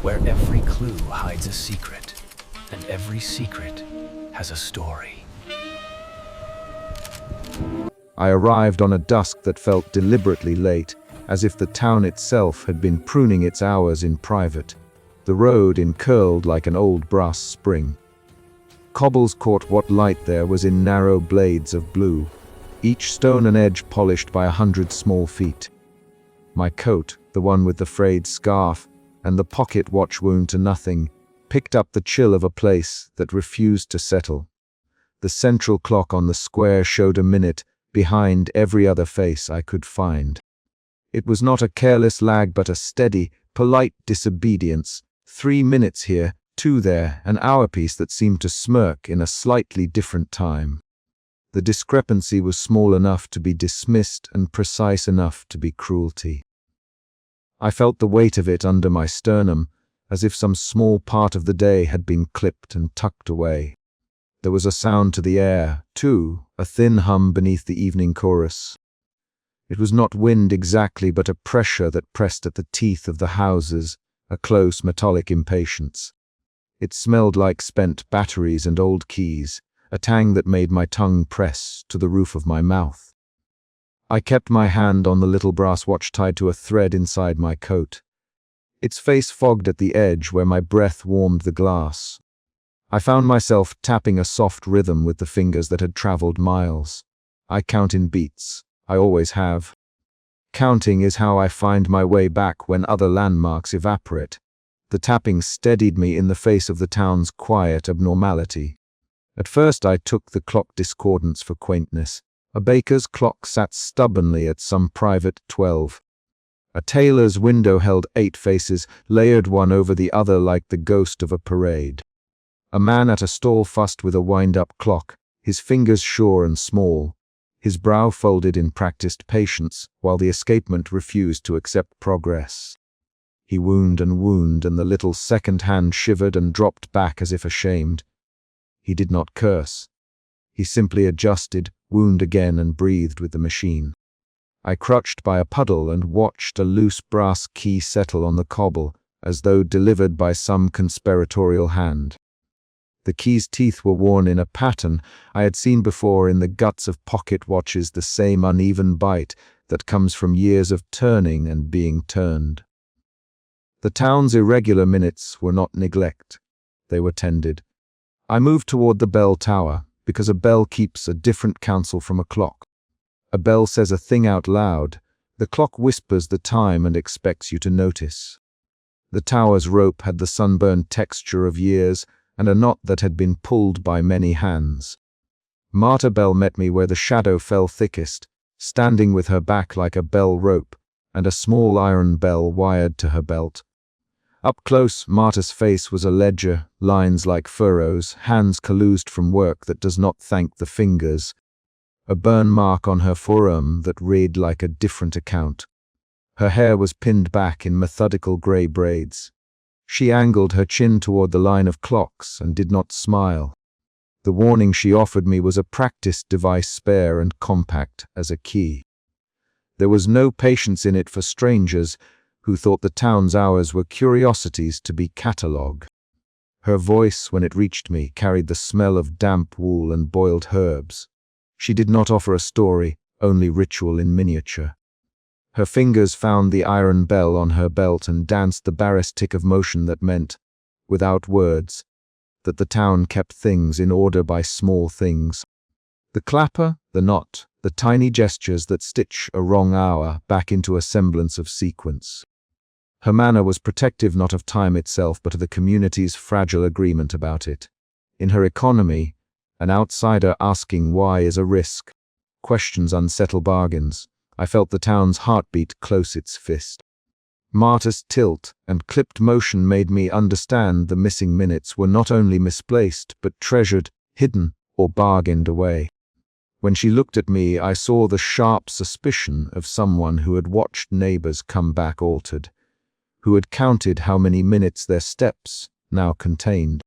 where every clue hides a secret, and every secret has a story. I arrived on a dusk that felt deliberately late, as if the town itself had been pruning its hours in private. The road curled like an old brass spring. Cobbles caught what light there was in narrow blades of blue, each stone and edge polished by 100 small feet. My coat, the one with the frayed scarf and the pocket watch wound to nothing, picked up the chill of a place that refused to settle. The central clock on the square showed a minute behind every other face I could find. It was not a careless lag but a steady, polite disobedience. 3 minutes here, 2 there, an hour-piece that seemed to smirk in a slightly different time. The discrepancy was small enough to be dismissed and precise enough to be cruelty. I felt the weight of it under my sternum, as if some small part of the day had been clipped and tucked away. There was a sound to the air, too, a thin hum beneath the evening chorus. It was not wind exactly, but a pressure that pressed at the teeth of the houses, a close metallic impatience. It smelled like spent batteries and old keys, a tang that made my tongue press to the roof of my mouth. I kept my hand on the little brass watch tied to a thread inside my coat. Its face fogged at the edge where my breath warmed the glass. I found myself tapping a soft rhythm with the fingers that had traveled miles. I count in beats. I always have. Counting is how I find my way back when other landmarks evaporate. The tapping steadied me in the face of the town's quiet abnormality. At first I took the clock discordance for quaintness. A baker's clock sat stubbornly at some private 12. A tailor's window held 8 faces, layered one over the other like the ghost of a parade. A man at a stall fussed with a wind-up clock, his fingers sure and small, his brow folded in practiced patience, while the escapement refused to accept progress. He wound, and the little second hand shivered and dropped back as if ashamed. He did not curse. He simply adjusted, wound again, and breathed with the machine. I crouched by a puddle and watched a loose brass key settle on the cobble, as though delivered by some conspiratorial hand. The key's teeth were worn in a pattern I had seen before in the guts of pocket watches, the same uneven bite that comes from years of turning and being turned. The town's irregular minutes were not neglect. They were tended. I moved toward the bell tower, because a bell keeps a different counsel from a clock. A bell says a thing out loud. The clock whispers the time and expects you to notice. The tower's rope had the sunburned texture of years, and a knot that had been pulled by many hands. Marta Bell met me where the shadow fell thickest, standing with her back like a bell rope, and a small iron bell wired to her belt. Up close, Marta's face was a ledger, lines like furrows, hands calloused from work that does not thank the fingers, a burn mark on her forearm that read like a different account. Her hair was pinned back in methodical grey braids. She angled her chin toward the line of clocks and did not smile. The warning she offered me was a practiced device, spare and compact as a key. There was no patience in it for strangers who thought the town's hours were curiosities to be catalogued. Her voice, when it reached me, carried the smell of damp wool and boiled herbs. She did not offer a story, only ritual in miniature. Her fingers found the iron bell on her belt and danced the barest tick of motion that meant, without words, that the town kept things in order by small things. The clapper, the knot, the tiny gestures that stitch a wrong hour back into a semblance of sequence. Her manner was protective not of time itself but of the community's fragile agreement about it. In her economy, an outsider asking why is a risk. Questions unsettle bargains. I felt the town's heartbeat close its fist. Marta's tilt and clipped motion made me understand the missing minutes were not only misplaced but treasured, hidden, or bargained away. When she looked at me, I saw the sharp suspicion of someone who had watched neighbors come back altered, who had counted how many minutes their steps now contained.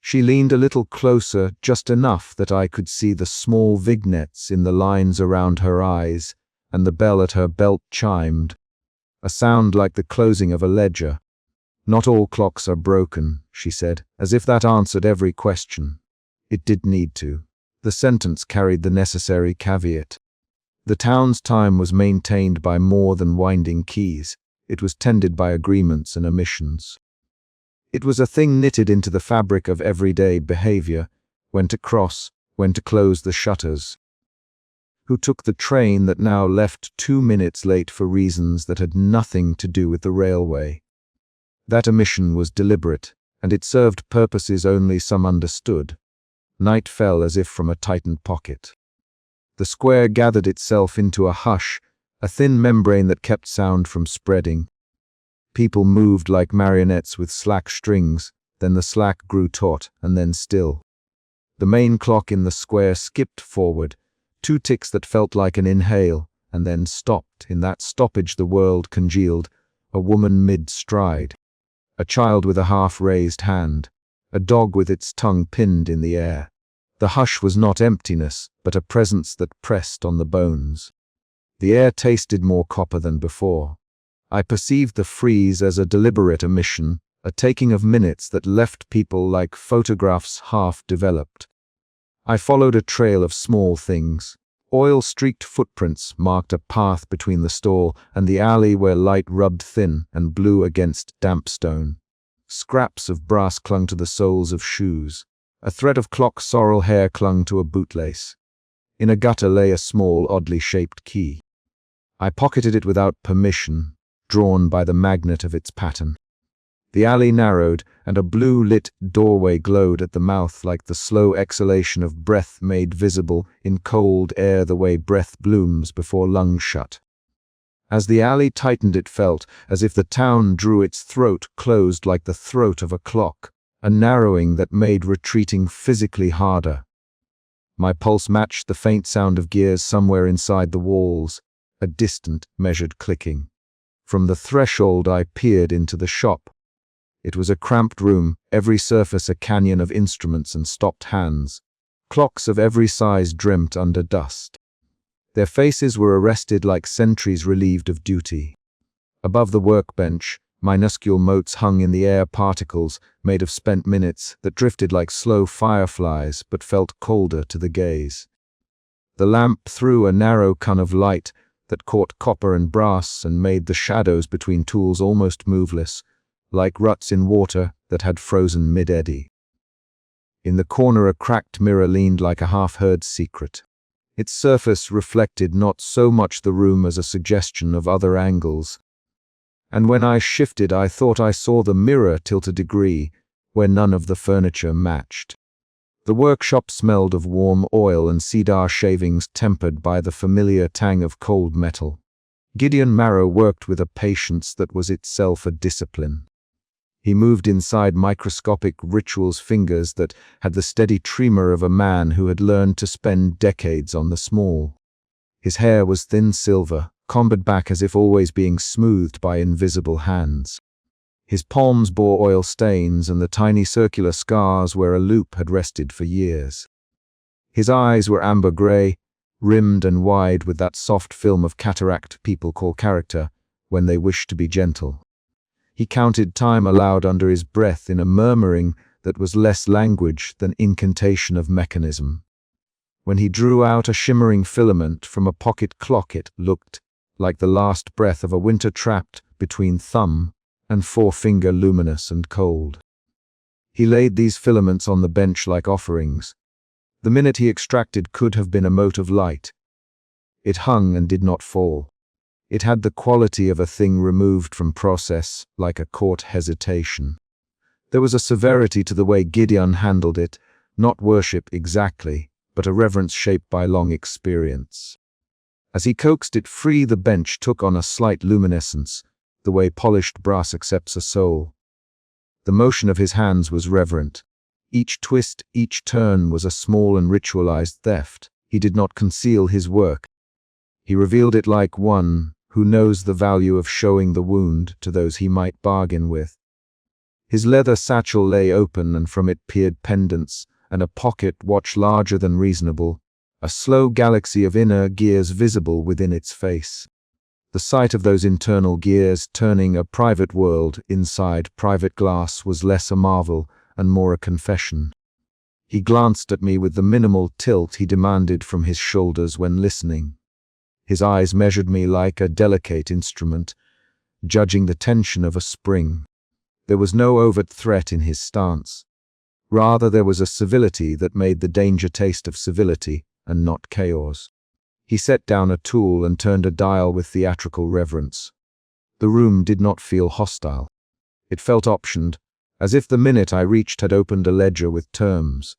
She leaned a little closer, just enough that I could see the small vignettes in the lines around her eyes, and the bell at her belt chimed, a sound like the closing of a ledger. "Not all clocks are broken," she said, as if that answered every question. It did need to. The sentence carried the necessary caveat. The town's time was maintained by more than winding keys. It was tended by agreements and omissions. It was a thing knitted into the fabric of everyday behavior: when to cross, when to close the shutters. Who took the train that now left 2 minutes late for reasons that had nothing to do with the railway. That omission was deliberate, and it served purposes only some understood. Night fell as if from a tightened pocket. The square gathered itself into a hush, a thin membrane that kept sound from spreading. People moved like marionettes with slack strings, then the slack grew taut and then still. The main clock in the square skipped forward, 2 ticks that felt like an inhale, and then stopped. In that stoppage the world congealed, a woman mid-stride, a child with a half-raised hand, a dog with its tongue pinned in the air. The hush was not emptiness, but a presence that pressed on the bones. The air tasted more copper than before. I perceived the freeze as a deliberate omission, a taking of minutes that left people like photographs half-developed. I followed a trail of small things. Oil-streaked footprints marked a path between the stall and the alley where light rubbed thin and blue against damp stone. Scraps of brass clung to the soles of shoes. A thread of clock sorrel hair clung to a bootlace. In a gutter lay a small, oddly shaped key. I pocketed it without permission, drawn by the magnet of its pattern. The alley narrowed, and a blue-lit doorway glowed at the mouth like the slow exhalation of breath made visible in cold air the way breath blooms before lungs shut. As the alley tightened it felt as if the town drew its throat closed like the throat of a clock, a narrowing that made retreating physically harder. My pulse matched the faint sound of gears somewhere inside the walls, a distant, measured clicking. From the threshold I peered into the shop. It was a cramped room, every surface a canyon of instruments and stopped hands. Clocks of every size dreamt under dust. Their faces were arrested like sentries relieved of duty. Above the workbench, minuscule motes hung in the air, particles made of spent minutes that drifted like slow fireflies but felt colder to the gaze. The lamp threw a narrow cone of light that caught copper and brass and made the shadows between tools almost moveless, like ruts in water that had frozen mid-eddy. In the corner a cracked mirror leaned like a half-heard secret. Its surface reflected not so much the room as a suggestion of other angles. And when I shifted I thought I saw the mirror tilt a degree where none of the furniture matched. The workshop smelled of warm oil and cedar shavings tempered by the familiar tang of cold metal. Gideon Marrow worked with a patience that was itself a discipline. He moved inside microscopic rituals fingers that had the steady tremor of a man who had learned to spend decades on the small. His hair was thin silver, combed back as if always being smoothed by invisible hands. His palms bore oil stains and the tiny circular scars where a loop had rested for years. His eyes were amber gray, rimmed and wide with that soft film of cataract people call character when they wish to be gentle. He counted time aloud under his breath in a murmuring that was less language than incantation of mechanism. When he drew out a shimmering filament from a pocket clock it looked like the last breath of a winter trapped between thumb and forefinger, luminous and cold. He laid these filaments on the bench like offerings. The minute he extracted could have been a mote of light. It hung and did not fall. It had the quality of a thing removed from process, like a court hesitation. There was a severity to the way Gideon handled it, not worship exactly, but a reverence shaped by long experience. As he coaxed it free, the bench took on a slight luminescence, the way polished brass accepts a soul. The motion of his hands was reverent. Each twist, each turn was a small and ritualized theft. He did not conceal his work. He revealed it like one who knows the value of showing the wound to those he might bargain with. His leather satchel lay open and from it peered pendants and a pocket watch larger than reasonable, a slow galaxy of inner gears visible within its face. The sight of those internal gears turning a private world inside private glass was less a marvel and more a confession. He glanced at me with the minimal tilt he demanded from his shoulders when listening. His eyes measured me like a delicate instrument, judging the tension of a spring. There was no overt threat in his stance. Rather, there was a civility that made the danger taste of civility and not chaos. He set down a tool and turned a dial with theatrical reverence. The room did not feel hostile. It felt optioned, as if the minute I reached had opened a ledger with terms.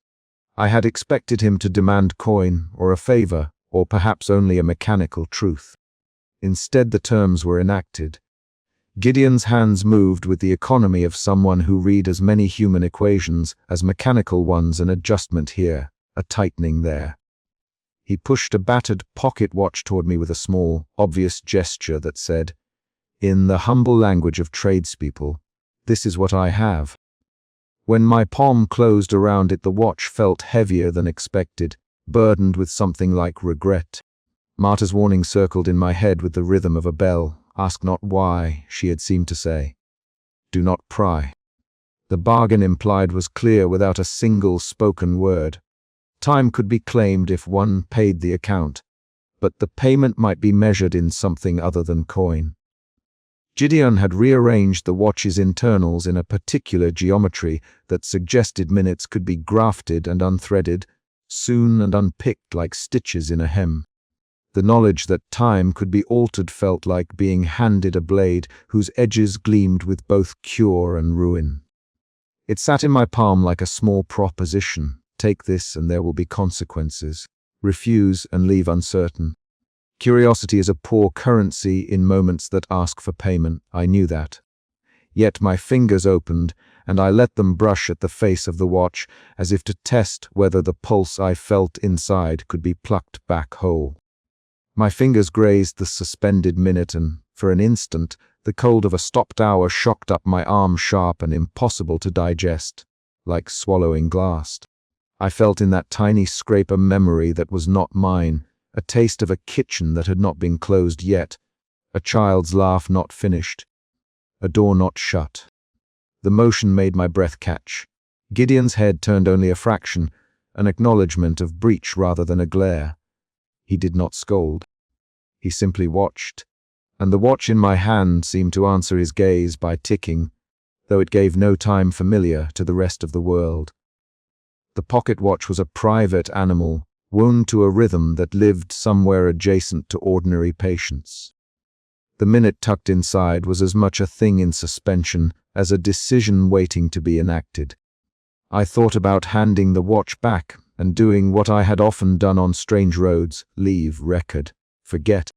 I had expected him to demand coin or a favor, or perhaps only a mechanical truth. Instead, the terms were enacted. Gideon's hands moved with the economy of someone who read as many human equations as mechanical ones, an adjustment here, a tightening there. He pushed a battered pocket watch toward me with a small, obvious gesture that said, "In the humble language of tradespeople, this is what I have." When my palm closed around it, the watch felt heavier than expected, burdened with something like regret. Marta's warning circled in my head with the rhythm of a bell. "Ask not why," she had seemed to say. "Do not pry." The bargain implied was clear without a single spoken word. Time could be claimed if one paid the account, but the payment might be measured in something other than coin. Gideon had rearranged the watch's internals in a particular geometry that suggested minutes could be grafted and unthreaded, sewn and unpicked like stitches in a hem. The knowledge that time could be altered felt like being handed a blade whose edges gleamed with both cure and ruin. It sat in my palm like a small proposition. Take this and there will be consequences. Refuse and leave uncertain. Curiosity is a poor currency in moments that ask for payment. I knew that. Yet my fingers opened, and I let them brush at the face of the watch, as if to test whether the pulse I felt inside could be plucked back whole. My fingers grazed the suspended minute, and, for an instant, the cold of a stopped hour shocked up my arm, sharp and impossible to digest, like swallowing glass. I felt in that tiny scrape a memory that was not mine, a taste of a kitchen that had not been closed yet, a child's laugh not finished, a door not shut. The motion made my breath catch. Gideon's head turned only a fraction, an acknowledgement of breach rather than a glare. He did not scold. He simply watched, and the watch in my hand seemed to answer his gaze by ticking, though it gave no time familiar to the rest of the world. The pocket watch was a private animal, wound to a rhythm that lived somewhere adjacent to ordinary patience. The minute tucked inside was as much a thing in suspension as a decision waiting to be enacted. I thought about handing the watch back and doing what I had often done on strange roads: leave, record, forget.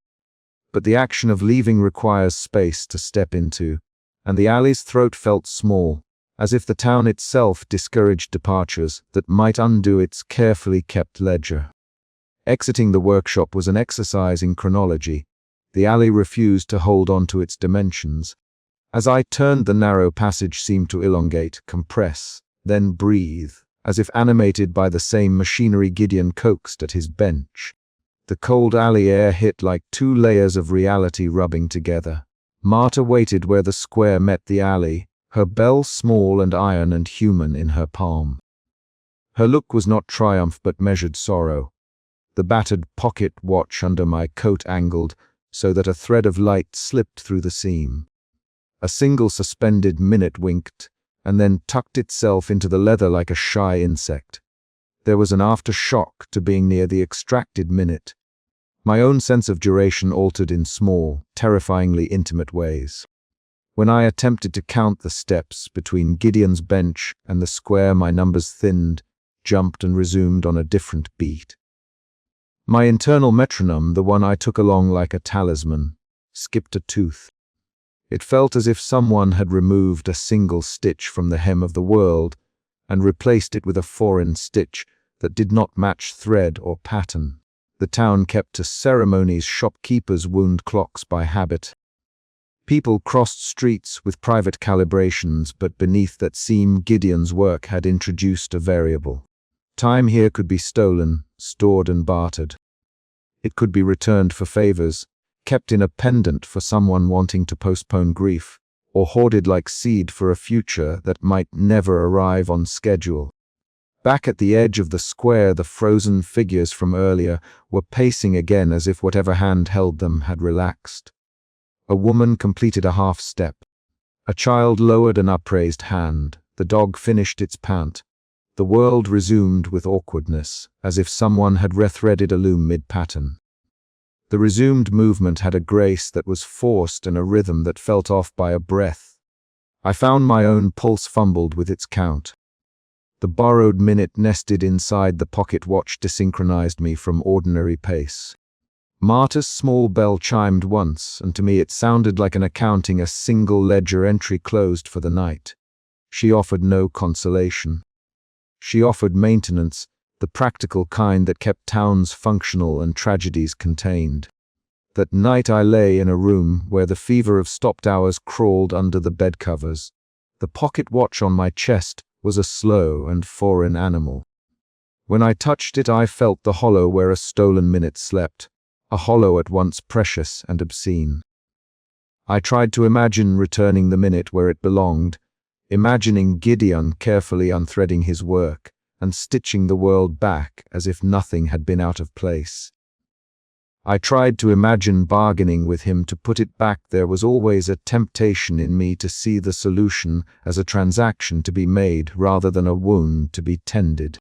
But the action of leaving requires space to step into, and the alley's throat felt small, as if the town itself discouraged departures that might undo its carefully kept ledger. Exiting the workshop was an exercise in chronology. The alley refused to hold on to its dimensions. As I turned, the narrow passage seemed to elongate, compress, then breathe, as if animated by the same machinery Gideon coaxed at his bench. The cold alley air hit like two layers of reality rubbing together. Marta waited where the square met the alley, her bell small and iron and human in her palm. Her look was not triumph but measured sorrow. The battered pocket watch under my coat angled so that a thread of light slipped through the seam. A single suspended minute winked, and then tucked itself into the leather like a shy insect. There was an aftershock to being near the extracted minute. My own sense of duration altered in small, terrifyingly intimate ways. When I attempted to count the steps between Gideon's bench and the square, my numbers thinned, jumped and resumed on a different beat. My internal metronome, the one I took along like a talisman, skipped a tooth. It felt as if someone had removed a single stitch from the hem of the world and replaced it with a foreign stitch that did not match thread or pattern. The town kept to ceremonies, shopkeepers wound clocks by habit. People crossed streets with private calibrations, but beneath that seam Gideon's work had introduced a variable. Time here could be stolen, stored and bartered. It could be returned for favors, kept in a pendant for someone wanting to postpone grief, or hoarded like seed for a future that might never arrive on schedule. Back at the edge of the square, the frozen figures from earlier were pacing again as if whatever hand held them had relaxed. A woman completed a half-step. A child lowered an upraised hand. The dog finished its pant. The world resumed with awkwardness, as if someone had rethreaded a loom mid-pattern. The resumed movement had a grace that was forced and a rhythm that felt off by a breath. I found my own pulse fumbled with its count. The borrowed minute nested inside the pocket watch desynchronized me from ordinary pace. Marta's small bell chimed once, and to me it sounded like an accounting, a single ledger entry closed for the night. She offered no consolation. She offered maintenance, the practical kind that kept towns functional and tragedies contained. That night I lay in a room where the fever of stopped hours crawled under the bedcovers. The pocket watch on my chest was a slow and foreign animal. When I touched it, I felt the hollow where a stolen minute slept, a hollow at once precious and obscene. I tried to imagine returning the minute where it belonged, imagining Gideon carefully unthreading his work and stitching the world back as if nothing had been out of place. I tried to imagine bargaining with him to put it back. There was always a temptation in me to see the solution as a transaction to be made rather than a wound to be tended.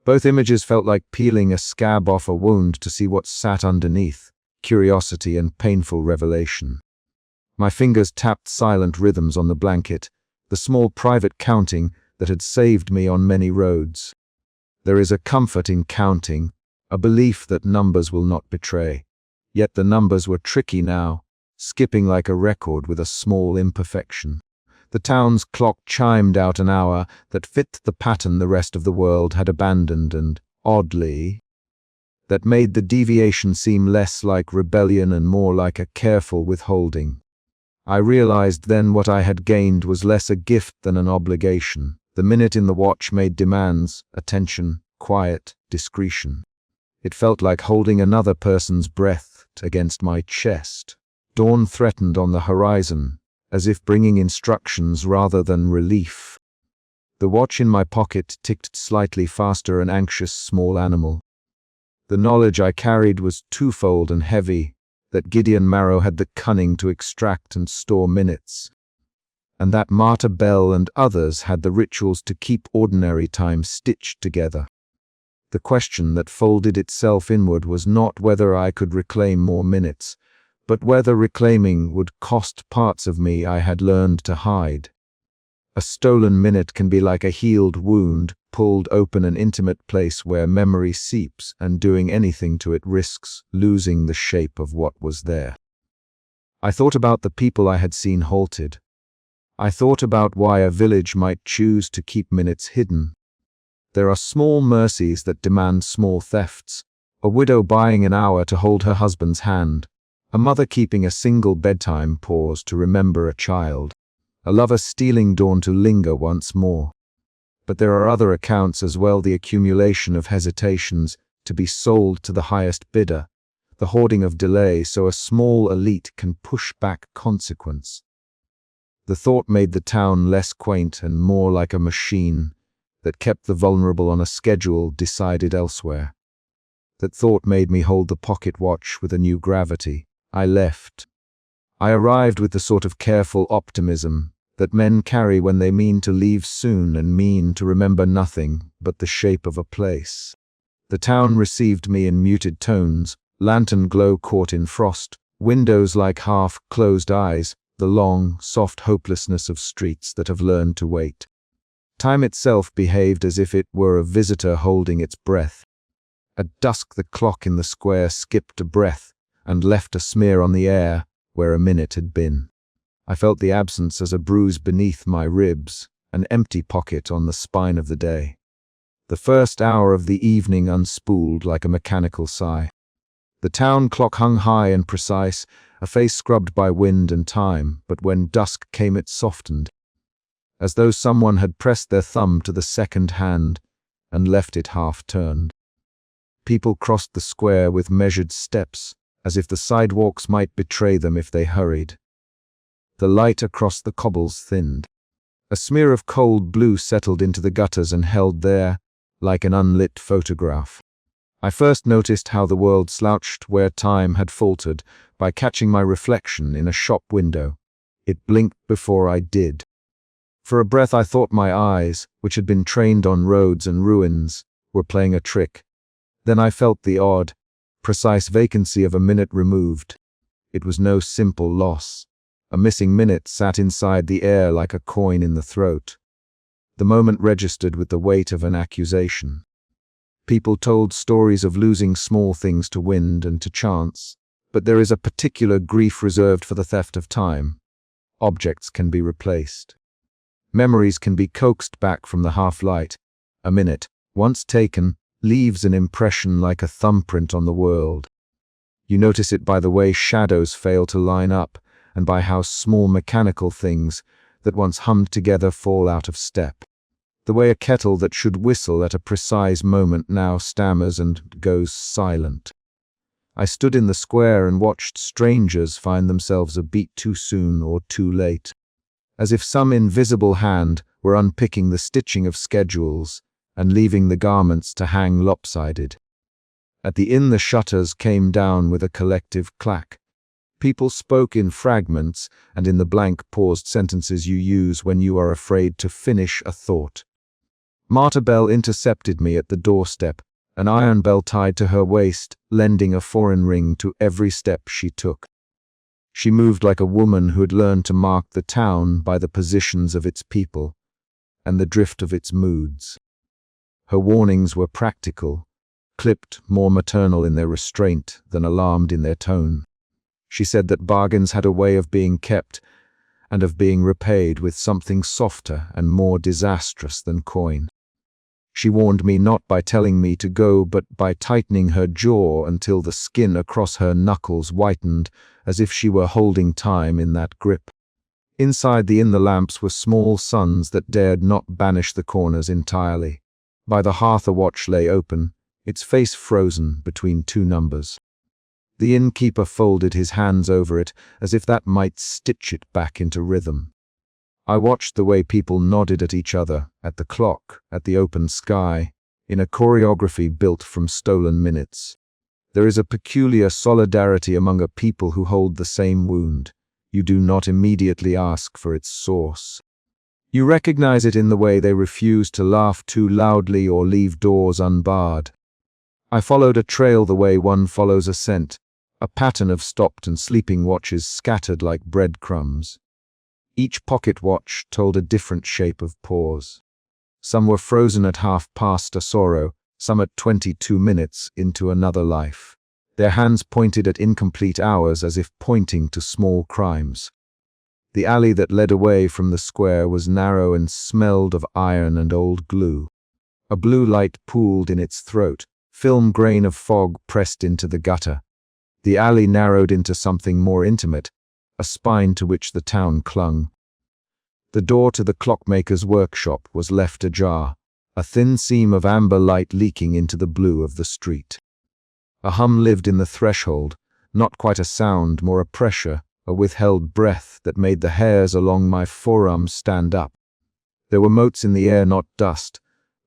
Both images felt like peeling a scab off a wound to see what sat underneath, curiosity and painful revelation. My fingers tapped silent rhythms on the blanket, the small private counting that had saved me on many roads. There is a comfort in counting, a belief that numbers will not betray. Yet the numbers were tricky now, skipping like a record with a small imperfection. The town's clock chimed out an hour that fit the pattern the rest of the world had abandoned and, oddly, that made the deviation seem less like rebellion and more like a careful withholding. I realized then what I had gained was less a gift than an obligation. The minute in the watch made demands, attention, quiet, discretion. It felt like holding another person's breath against my chest. Dawn threatened on the horizon, as if bringing instructions rather than relief. The watch in my pocket ticked slightly faster, an anxious small animal. The knowledge I carried was twofold and heavy, that Gideon Marrow had the cunning to extract and store minutes, and that Marta Bell and others had the rituals to keep ordinary time stitched together. The question that folded itself inward was not whether I could reclaim more minutes, but whether reclaiming would cost parts of me I had learned to hide. A stolen minute can be like a healed wound, pulled open an intimate place where memory seeps, and doing anything to it risks losing the shape of what was there. I thought about the people I had seen halted. I thought about why a village might choose to keep minutes hidden. There are small mercies that demand small thefts. A widow buying an hour to hold her husband's hand. A mother keeping a single bedtime pause to remember a child. A lover stealing dawn to linger once more. But there are other accounts as well, the accumulation of hesitations to be sold to the highest bidder, the hoarding of delay so a small elite can push back consequence. The thought made the town less quaint and more like a machine that kept the vulnerable on a schedule decided elsewhere. That thought made me hold the pocket watch with a new gravity. I left. I arrived with the sort of careful optimism that men carry when they mean to leave soon and mean to remember nothing but the shape of a place. The town received me in muted tones, lantern glow caught in frost, windows like half-closed eyes, the long, soft hopelessness of streets that have learned to wait. Time itself behaved as if it were a visitor holding its breath. At dusk the clock in the square skipped a breath and left a smear on the air where a minute had been. I felt the absence as a bruise beneath my ribs, an empty pocket on the spine of the day. The first hour of the evening unspooled like a mechanical sigh. The town clock hung high and precise, a face scrubbed by wind and time, but when dusk came it softened, as though someone had pressed their thumb to the second hand and left it half-turned. People crossed the square with measured steps, as if the sidewalks might betray them if they hurried. The light across the cobbles thinned. A smear of cold blue settled into the gutters and held there, like an unlit photograph. I first noticed how the world slouched where time had faltered by catching my reflection in a shop window. It blinked before I did. For a breath I thought my eyes, which had been trained on roads and ruins, were playing a trick. Then I felt the odd, precise vacancy of a minute removed. It was no simple loss. A missing minute sat inside the air like a coin in the throat. The moment registered with the weight of an accusation. People told stories of losing small things to wind and to chance, but there is a particular grief reserved for the theft of time. Objects can be replaced. Memories can be coaxed back from the half-light. A minute, once taken, leaves an impression like a thumbprint on the world. You notice it by the way shadows fail to line up, and by how small mechanical things that once hummed together fall out of step. The way a kettle that should whistle at a precise moment now stammers and goes silent. I stood in the square and watched strangers find themselves a beat too soon or too late, as if some invisible hand were unpicking the stitching of schedules and leaving the garments to hang lopsided. At the inn the shutters came down with a collective clack. People spoke in fragments and in the blank paused sentences you use when you are afraid to finish a thought. Marta Bell intercepted me at the doorstep, an iron bell tied to her waist, lending a foreign ring to every step she took. She moved like a woman who had learned to mark the town by the positions of its people and the drift of its moods. Her warnings were practical, clipped, more maternal in their restraint than alarmed in their tone. She said that bargains had a way of being kept and of being repaid with something softer and more disastrous than coin. She warned me not by telling me to go, but by tightening her jaw until the skin across her knuckles whitened, as if she were holding time in that grip. Inside the inn the lamps were small suns that dared not banish the corners entirely. By the hearth a watch lay open, its face frozen between two numbers. The innkeeper folded his hands over it, as if that might stitch it back into rhythm. I watched the way people nodded at each other, at the clock, at the open sky, in a choreography built from stolen minutes. There is a peculiar solidarity among a people who hold the same wound. You do not immediately ask for its source. You recognize it in the way they refuse to laugh too loudly or leave doors unbarred. I followed a trail the way one follows a scent, a pattern of stopped and sleeping watches scattered like breadcrumbs. Each pocket watch told a different shape of pause. Some were frozen at half past a sorrow, some at 22 minutes into another life. Their hands pointed at incomplete hours as if pointing to small crimes. The alley that led away from the square was narrow and smelled of iron and old glue. A blue light pooled in its throat, film grain of fog pressed into the gutter. The alley narrowed into something more intimate, a spine to which the town clung. The door to the clockmaker's workshop was left ajar, a thin seam of amber light leaking into the blue of the street. A hum lived in the threshold, not quite a sound, more a pressure, a withheld breath that made the hairs along my forearms stand up. There were motes in the air, not dust,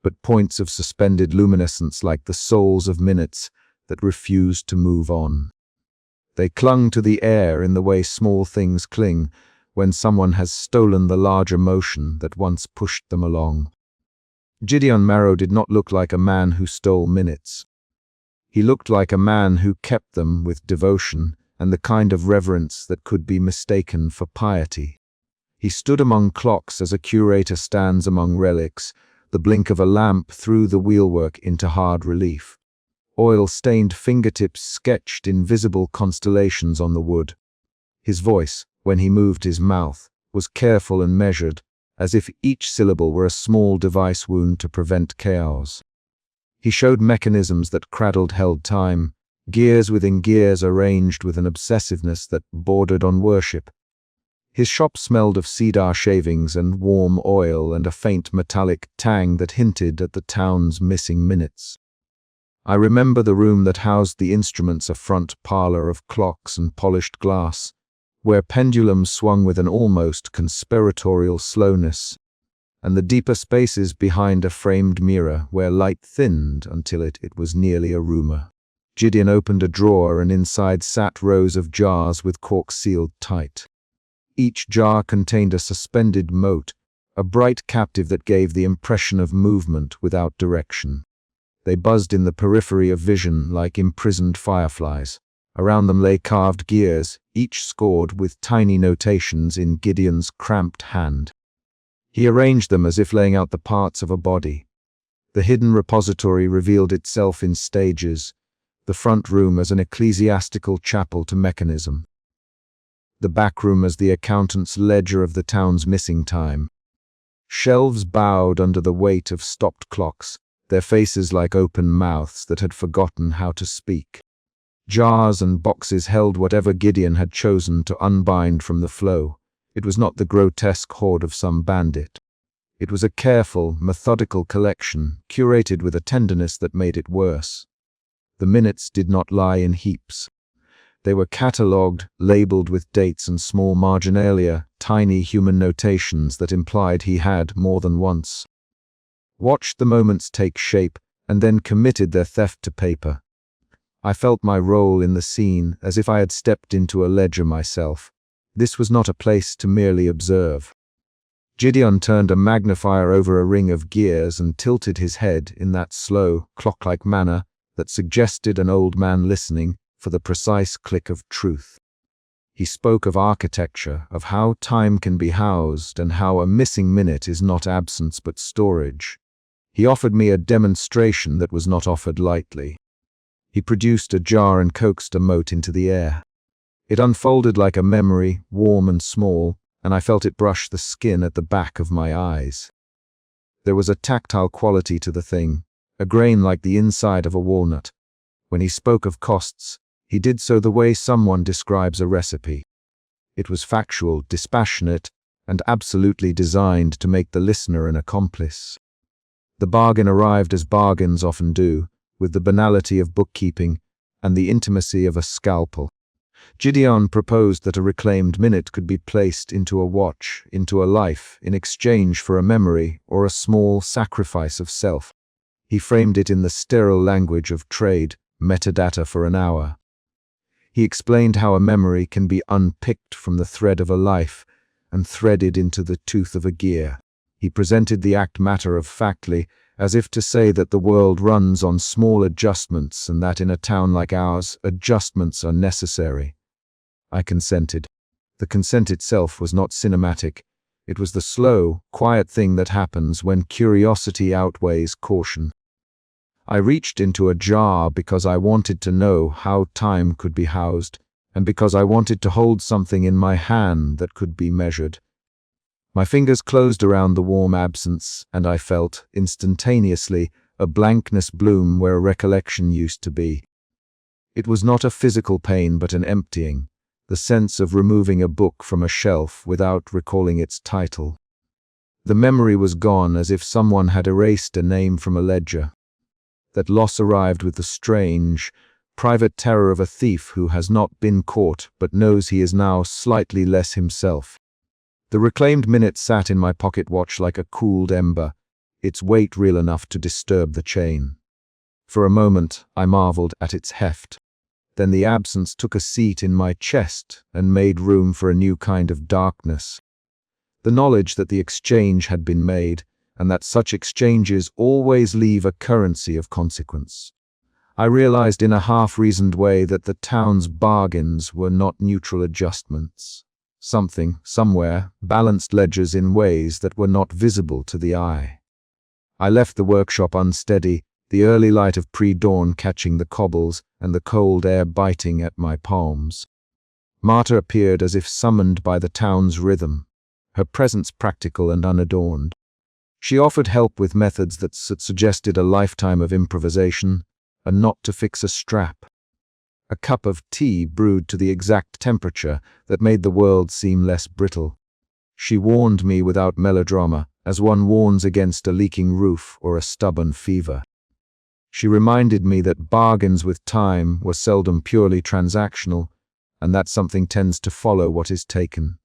but points of suspended luminescence like the souls of minutes that refused to move on. They clung to the air in the way small things cling when someone has stolen the larger motion that once pushed them along. Gideon Marrow did not look like a man who stole minutes. He looked like a man who kept them with devotion and the kind of reverence that could be mistaken for piety. He stood among clocks as a curator stands among relics. The blink of a lamp threw the wheelwork into hard relief. Oil-stained fingertips sketched invisible constellations on the wood. His voice, when he moved his mouth, was careful and measured, as if each syllable were a small device wound to prevent chaos. He showed mechanisms that held time, gears within gears arranged with an obsessiveness that bordered on worship. His shop smelled of cedar shavings and warm oil and a faint metallic tang that hinted at the town's missing minutes. I remember the room that housed the instruments, a front parlor of clocks and polished glass, where pendulums swung with an almost conspiratorial slowness, and the deeper spaces behind a framed mirror where light thinned until it was nearly a rumor. Gideon opened a drawer, and inside sat rows of jars with corks sealed tight. Each jar contained a suspended mote, a bright captive that gave the impression of movement without direction. They buzzed in the periphery of vision like imprisoned fireflies. Around them lay carved gears, each scored with tiny notations in Gideon's cramped hand. He arranged them as if laying out the parts of a body. The hidden repository revealed itself in stages, the front room as an ecclesiastical chapel to mechanism, the back room as the accountant's ledger of the town's missing time. Shelves bowed under the weight of stopped clocks, their faces like open mouths that had forgotten how to speak. Jars and boxes held whatever Gideon had chosen to unbind from the flow. It was not the grotesque hoard of some bandit. It was a careful, methodical collection, curated with a tenderness that made it worse. The minutes did not lie in heaps. They were catalogued, labeled with dates and small marginalia, tiny human notations that implied he had, more than once, watched the moments take shape and then committed their theft to paper. I felt my role in the scene as if I had stepped into a ledger myself. This was not a place to merely observe. Gideon turned a magnifier over a ring of gears and tilted his head in that slow, clock-like manner that suggested an old man listening for the precise click of truth. He spoke of architecture, of how time can be housed, and how a missing minute is not absence but storage. He offered me a demonstration that was not offered lightly. He produced a jar and coaxed a mote into the air. It unfolded like a memory, warm and small, and I felt it brush the skin at the back of my eyes. There was a tactile quality to the thing, a grain like the inside of a walnut. When he spoke of costs, he did so the way someone describes a recipe. It was factual, dispassionate, and absolutely designed to make the listener an accomplice. The bargain arrived as bargains often do, with the banality of bookkeeping and the intimacy of a scalpel. Gideon proposed that a reclaimed minute could be placed into a watch, into a life, in exchange for a memory or a small sacrifice of self. He framed it in the sterile language of trade, metadata for an hour. He explained how a memory can be unpicked from the thread of a life and threaded into the tooth of a gear. He presented the act matter-of-factly, as if to say that the world runs on small adjustments and that in a town like ours, adjustments are necessary. I consented. The consent itself was not cinematic. It was the slow, quiet thing that happens when curiosity outweighs caution. I reached into a jar because I wanted to know how time could be housed, and because I wanted to hold something in my hand that could be measured. My fingers closed around the warm absence, and I felt, instantaneously, a blankness bloom where recollection used to be. It was not a physical pain but an emptying, the sense of removing a book from a shelf without recalling its title. The memory was gone as if someone had erased a name from a ledger. That loss arrived with the strange, private terror of a thief who has not been caught but knows he is now slightly less himself. The reclaimed minute sat in my pocket watch like a cooled ember, its weight real enough to disturb the chain. For a moment, I marveled at its heft. Then the absence took a seat in my chest and made room for a new kind of darkness. The knowledge that the exchange had been made, and that such exchanges always leave a currency of consequence. I realized in a half-reasoned way that the town's bargains were not neutral adjustments. Something, somewhere, balanced ledgers in ways that were not visible to the eye. I left the workshop unsteady, the early light of pre-dawn catching the cobbles and the cold air biting at my palms. Marta appeared as if summoned by the town's rhythm, her presence practical and unadorned. She offered help with methods that suggested a lifetime of improvisation, a knot to fix a strap, a cup of tea brewed to the exact temperature that made the world seem less brittle. She warned me without melodrama, as one warns against a leaking roof or a stubborn fever. She reminded me that bargains with time were seldom purely transactional, and that something tends to follow what is taken.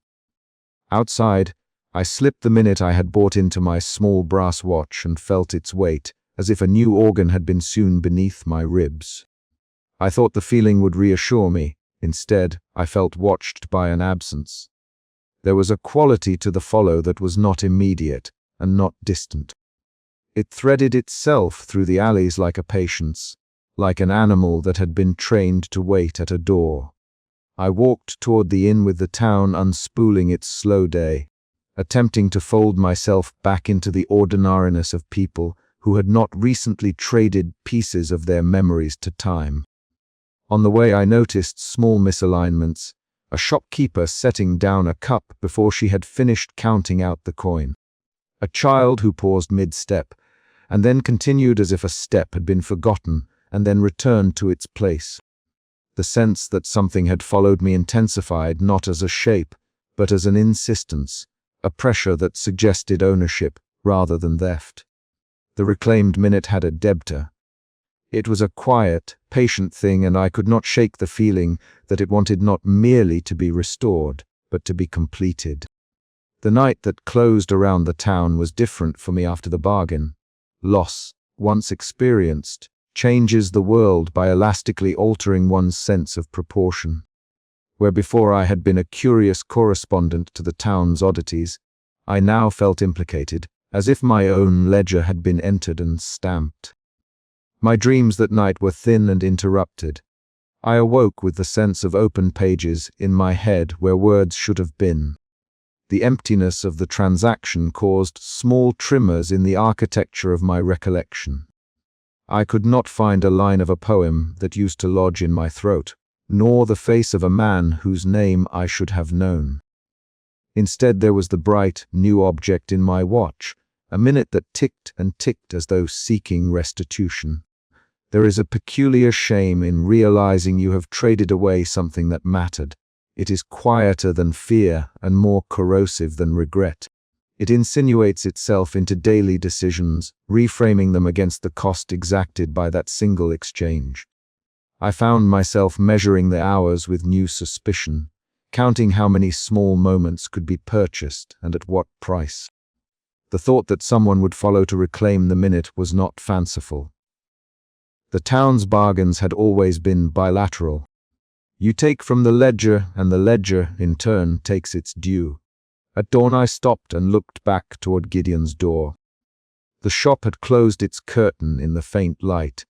Outside, I slipped the minute I had bought into my small brass watch and felt its weight, as if a new organ had been sewn beneath my ribs. I thought the feeling would reassure me. Instead, I felt watched by an absence. There was a quality to the follow that was not immediate and not distant. It threaded itself through the alleys like a patience, like an animal that had been trained to wait at a door. I walked toward the inn with the town unspooling its slow day, attempting to fold myself back into the ordinariness of people who had not recently traded pieces of their memories to time. On the way I noticed small misalignments, a shopkeeper setting down a cup before she had finished counting out the coin, a child who paused mid-step, and then continued as if a step had been forgotten and then returned to its place. The sense that something had followed me intensified not as a shape, but as an insistence, a pressure that suggested ownership rather than theft. The reclaimed minute had a debtor. It was a quiet, patient thing, and I could not shake the feeling that it wanted not merely to be restored, but to be completed. The night that closed around the town was different for me after the bargain. Loss, once experienced, changes the world by elastically altering one's sense of proportion. Where before I had been a curious correspondent to the town's oddities, I now felt implicated, as if my own ledger had been entered and stamped. My dreams that night were thin and interrupted. I awoke with the sense of open pages in my head where words should have been. The emptiness of the transaction caused small tremors in the architecture of my recollection. I could not find a line of a poem that used to lodge in my throat, nor the face of a man whose name I should have known. Instead, there was the bright, new object in my watch, a minute that ticked and ticked as though seeking restitution. There is a peculiar shame in realizing you have traded away something that mattered. It is quieter than fear and more corrosive than regret. It insinuates itself into daily decisions, reframing them against the cost exacted by that single exchange. I found myself measuring the hours with new suspicion, counting how many small moments could be purchased and at what price. The thought that someone would follow to reclaim the minute was not fanciful. The town's bargains had always been bilateral. You take from the ledger, and the ledger, in turn, takes its due. At dawn I stopped and looked back toward Gideon's door. The shop had closed its curtain in the faint light,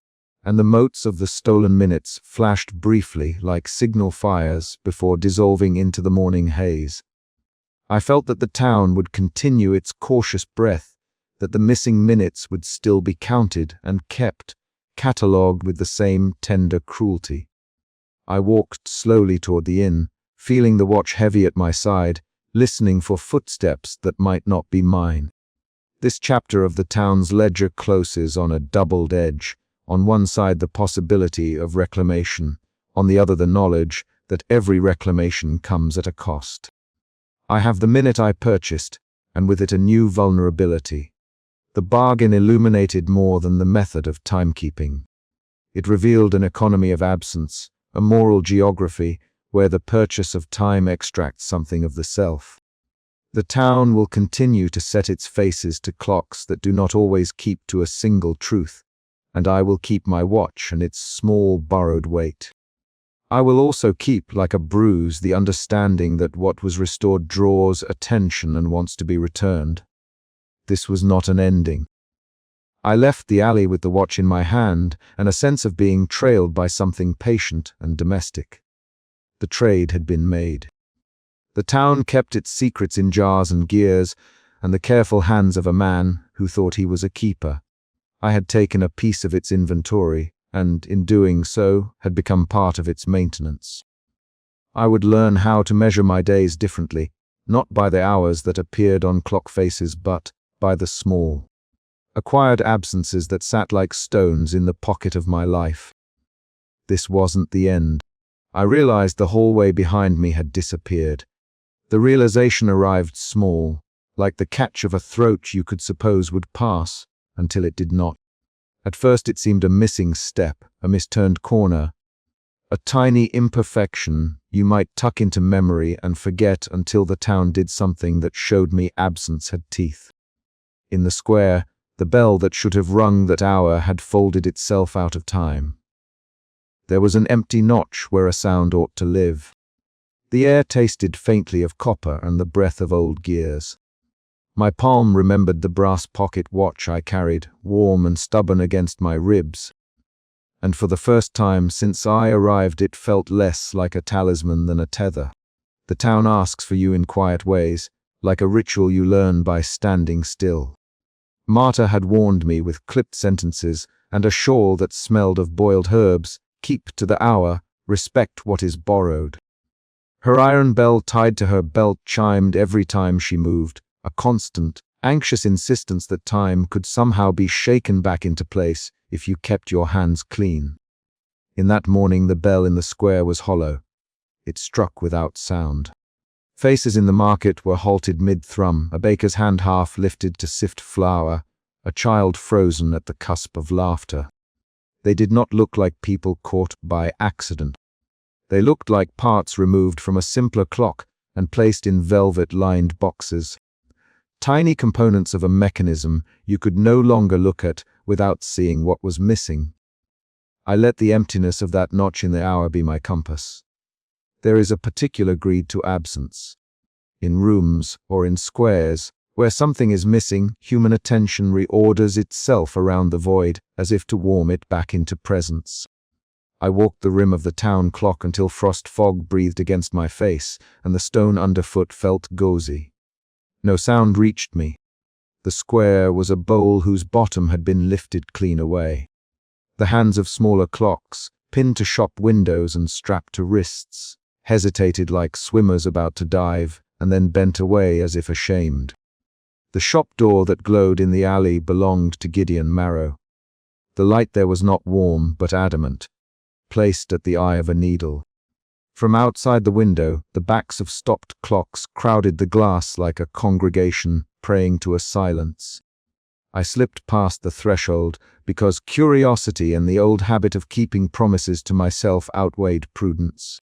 and the motes of the stolen minutes flashed briefly like signal fires before dissolving into the morning haze. I felt that the town would continue its cautious breath, that the missing minutes would still be counted and kept, catalogued with the same tender cruelty. I walked slowly toward the inn, feeling the watch heavy at my side, listening for footsteps that might not be mine. This chapter of the town's ledger closes on a doubled edge, on one side the possibility of reclamation, on the other the knowledge that every reclamation comes at a cost. I have the minute I purchased, and with it a new vulnerability. The bargain illuminated more than the method of timekeeping. It revealed an economy of absence, a moral geography where the purchase of time extracts something of the self. The town will continue to set its faces to clocks that do not always keep to a single truth, and I will keep my watch and its small borrowed weight. I will also keep, like a bruise, the understanding that what was restored draws attention and wants to be returned. This was not an ending. I left the alley with the watch in my hand and a sense of being trailed by something patient and domestic. The trade had been made. The town kept its secrets in jars and gears, and the careful hands of a man who thought he was a keeper. I had taken a piece of its inventory, and, in doing so, had become part of its maintenance. I would learn how to measure my days differently, not by the hours that appeared on clock faces, but by the small, acquired absences that sat like stones in the pocket of my life. This wasn't the end. I realized the hallway behind me had disappeared. The realization arrived small, like the catch of a throat you could suppose would pass, until it did not. At first it seemed a missing step, a misturned corner, a tiny imperfection you might tuck into memory and forget until the town did something that showed me absence had teeth. In the square, the bell that should have rung that hour had folded itself out of time. There was an empty notch where a sound ought to live. The air tasted faintly of copper and the breath of old gears. My palm remembered the brass pocket watch I carried, warm and stubborn against my ribs. And for the first time since I arrived it felt less like a talisman than a tether. The town asks for you in quiet ways, like a ritual you learn by standing still. Marta had warned me with clipped sentences and a shawl that smelled of boiled herbs, keep to the hour, respect what is borrowed. Her iron bell tied to her belt chimed every time she moved, a constant, anxious insistence that time could somehow be shaken back into place if you kept your hands clean. In that morning the bell in the square was hollow. It struck without sound. Faces in the market were halted mid-thrum, a baker's hand half lifted to sift flour, a child frozen at the cusp of laughter. They did not look like people caught by accident. They looked like parts removed from a simpler clock and placed in velvet-lined boxes. Tiny components of a mechanism you could no longer look at without seeing what was missing. I let the emptiness of that notch in the hour be my compass. There is a particular greed to absence. In rooms or in squares, where something is missing, human attention reorders itself around the void as if to warm it back into presence. I walked the rim of the town clock until frost fog breathed against my face and the stone underfoot felt gauzy. No sound reached me. The square was a bowl whose bottom had been lifted clean away. The hands of smaller clocks, pinned to shop windows and strapped to wrists, hesitated like swimmers about to dive, and then bent away as if ashamed. The shop door that glowed in the alley belonged to Gideon Marrow. The light there was not warm but adamant, placed at the eye of a needle. From outside the window, the backs of stopped clocks crowded the glass like a congregation praying to a silence. I slipped past the threshold because curiosity and the old habit of keeping promises to myself outweighed prudence.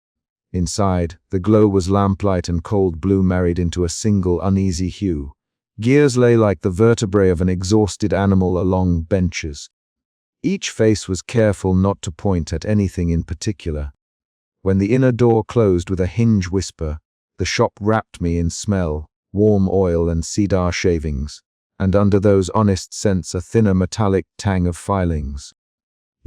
Inside, the glow was lamplight and cold blue married into a single uneasy hue. Gears lay like the vertebrae of an exhausted animal along benches. Each face was careful not to point at anything in particular. When the inner door closed with a hinge whisper, the shop wrapped me in smell, warm oil and cedar shavings, and under those honest scents a thinner metallic tang of filings.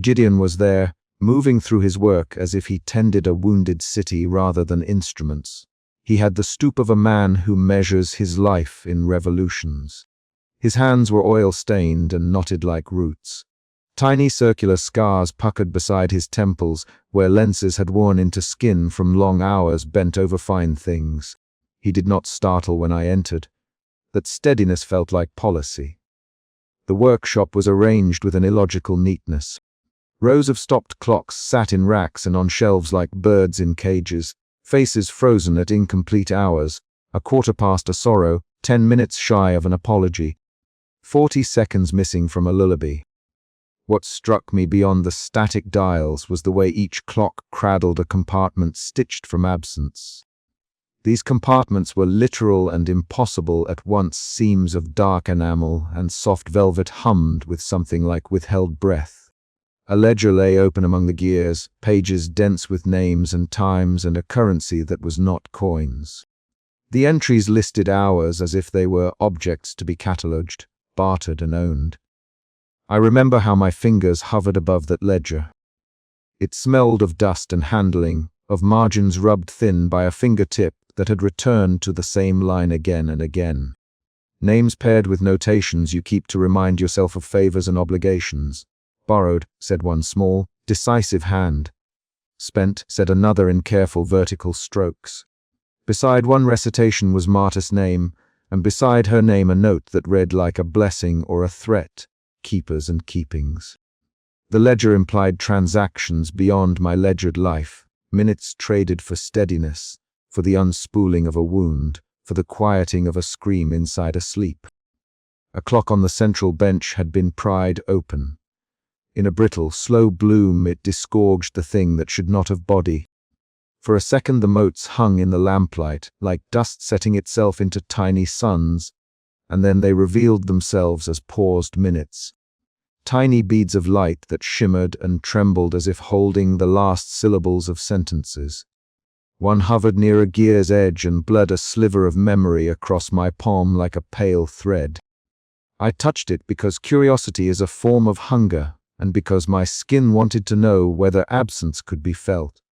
Gideon was there, moving through his work as if he tended a wounded city rather than instruments. He had the stoop of a man who measures his life in revolutions. His hands were oil-stained and knotted like roots. Tiny circular scars puckered beside his temples where lenses had worn into skin from long hours bent over fine things. He did not startle when I entered. That steadiness felt like policy. The workshop was arranged with an illogical neatness. Rows of stopped clocks sat in racks and on shelves like birds in cages, faces frozen at incomplete hours, a quarter past a sorrow, 10 minutes shy of an apology, 40 seconds missing from a lullaby. What struck me beyond the static dials was the way each clock cradled a compartment stitched from absence. These compartments were literal and impossible at once, seams of dark enamel and soft velvet hummed with something like withheld breath. A ledger lay open among the gears, pages dense with names and times and a currency that was not coins. The entries listed hours as if they were objects to be catalogued, bartered and owned. I remember how my fingers hovered above that ledger. It smelled of dust and handling, of margins rubbed thin by a fingertip that had returned to the same line again and again. Names paired with notations you keep to remind yourself of favors and obligations. Borrowed, said one small, decisive hand. Spent, said another in careful vertical strokes. Beside one recitation was Marta's name, and beside her name a note that read like a blessing or a threat. Keepers and keepings. The ledger implied transactions beyond my ledgered life, minutes traded for steadiness, for the unspooling of a wound, for the quieting of a scream inside a sleep. A clock on the central bench had been pried open. In a brittle, slow bloom, it disgorged the thing that should not have body. For a second the motes hung in the lamplight, like dust setting itself into tiny suns, and then they revealed themselves as paused minutes. Tiny beads of light that shimmered and trembled as if holding the last syllables of sentences. One hovered near a gear's edge and bled a sliver of memory across my palm like a pale thread. I touched it because curiosity is a form of hunger, and because my skin wanted to know whether absence could be felt.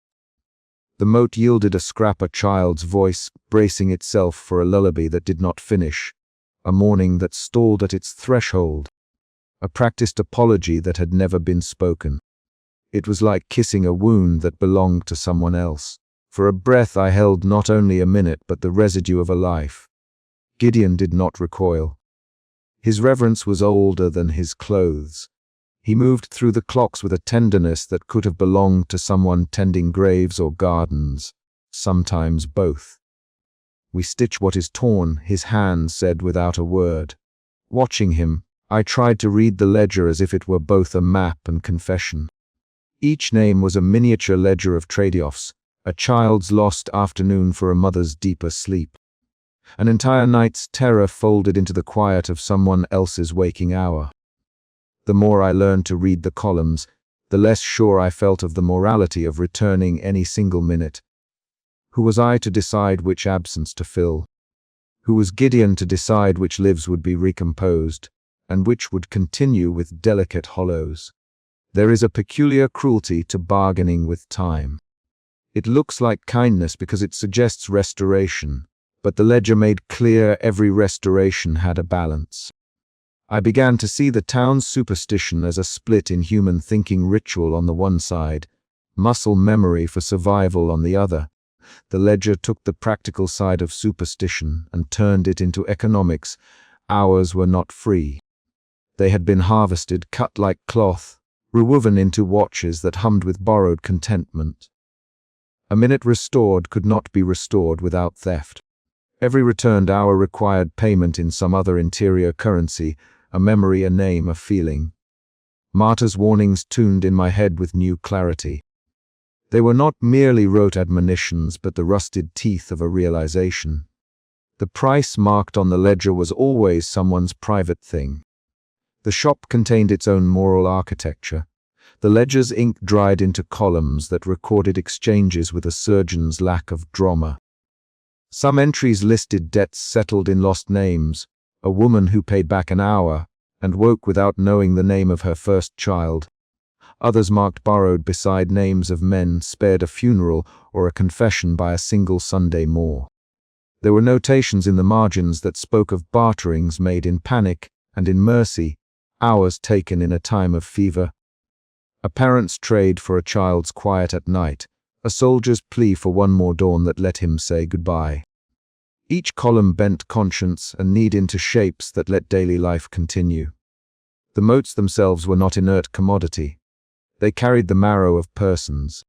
The mote yielded a scrap, a child's voice bracing itself for a lullaby that did not finish, a morning that stalled at its threshold, a practiced apology that had never been spoken. It was like kissing a wound that belonged to someone else. For a breath I held not only a minute but the residue of a life. Gideon did not recoil. His reverence was older than his clothes. He moved through the clocks with a tenderness that could have belonged to someone tending graves or gardens, sometimes both. "We stitch what is torn," his hand said without a word. Watching him, I tried to read the ledger as if it were both a map and confession. Each name was a miniature ledger of trade-offs, a child's lost afternoon for a mother's deeper sleep. An entire night's terror folded into the quiet of someone else's waking hour. The more I learned to read the columns, the less sure I felt of the morality of returning any single minute. Who was I to decide which absence to fill? Who was Gideon to decide which lives would be recomposed, and which would continue with delicate hollows? There is a peculiar cruelty to bargaining with time. It looks like kindness because it suggests restoration, but the ledger made clear every restoration had a balance. I began to see the town's superstition as a split in human thinking ritual on the one side, muscle memory for survival on the other. The ledger took the practical side of superstition and turned it into economics. Hours were not free. They had been harvested, cut like cloth, rewoven into watches that hummed with borrowed contentment. A minute restored could not be restored without theft. Every returned hour required payment in some other interior currency, a memory, a name, a feeling. Martyr's warnings tuned in my head with new clarity. They were not merely rote admonitions, but the rusted teeth of a realization. The price marked on the ledger was always someone's private thing. The shop contained its own moral architecture. The ledger's ink dried into columns that recorded exchanges with a surgeon's lack of drama. Some entries listed debts settled in lost names, a woman who paid back an hour and woke without knowing the name of her first child. Others marked borrowed beside names of men spared a funeral or a confession by a single Sunday more. There were notations in the margins that spoke of barterings made in panic and in mercy, hours taken in a time of fever. A parent's trade for a child's quiet at night, a soldier's plea for one more dawn that let him say goodbye. Each column bent conscience and need into shapes that let daily life continue. The motes themselves were not inert commodity. They carried the marrow of persons.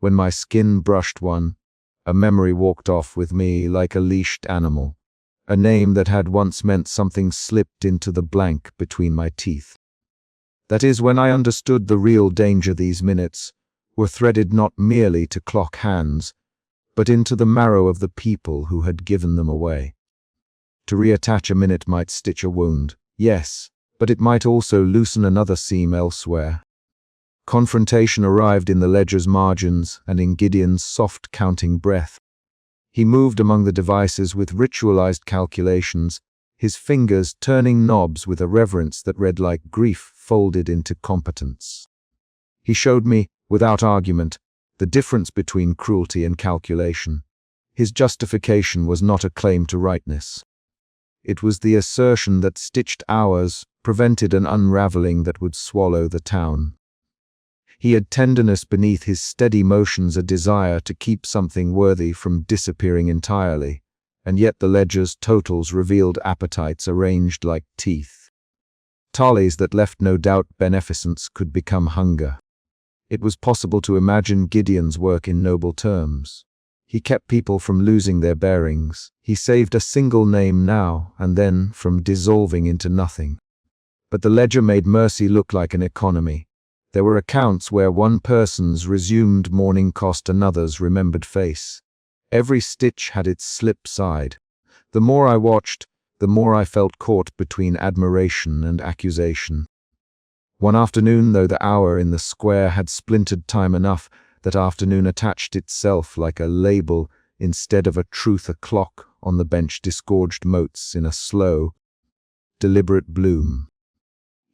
When my skin brushed one, a memory walked off with me like a leashed animal. A name that had once meant something slipped into the blank between my teeth. That is when I understood the real danger. These minutes were threaded not merely to clock hands, but into the marrow of the people who had given them away. To reattach a minute might stitch a wound, yes, but it might also loosen another seam elsewhere. Confrontation arrived in the ledger's margins and in Gideon's soft counting breath. He moved among the devices with ritualized calculations, his fingers turning knobs with a reverence that read like grief folded into competence. He showed me, without argument, the difference between cruelty and calculation. His justification was not a claim to rightness. It was the assertion that stitched hours prevented an unraveling that would swallow the town. He had tenderness beneath his steady motions, a desire to keep something worthy from disappearing entirely, and yet the ledger's totals revealed appetites arranged like teeth. Tallies that left no doubt beneficence could become hunger. It was possible to imagine Gideon's work in noble terms. He kept people from losing their bearings. He saved a single name now and then from dissolving into nothing. But the ledger made mercy look like an economy. There were accounts where one person's resumed mourning cost another's remembered face. Every stitch had its slip side. The more I watched, the more I felt caught between admiration and accusation. One afternoon, though the hour in the square had splintered time enough, that afternoon attached itself like a label instead of a truth. A clock on the bench disgorged motes in a slow, deliberate bloom.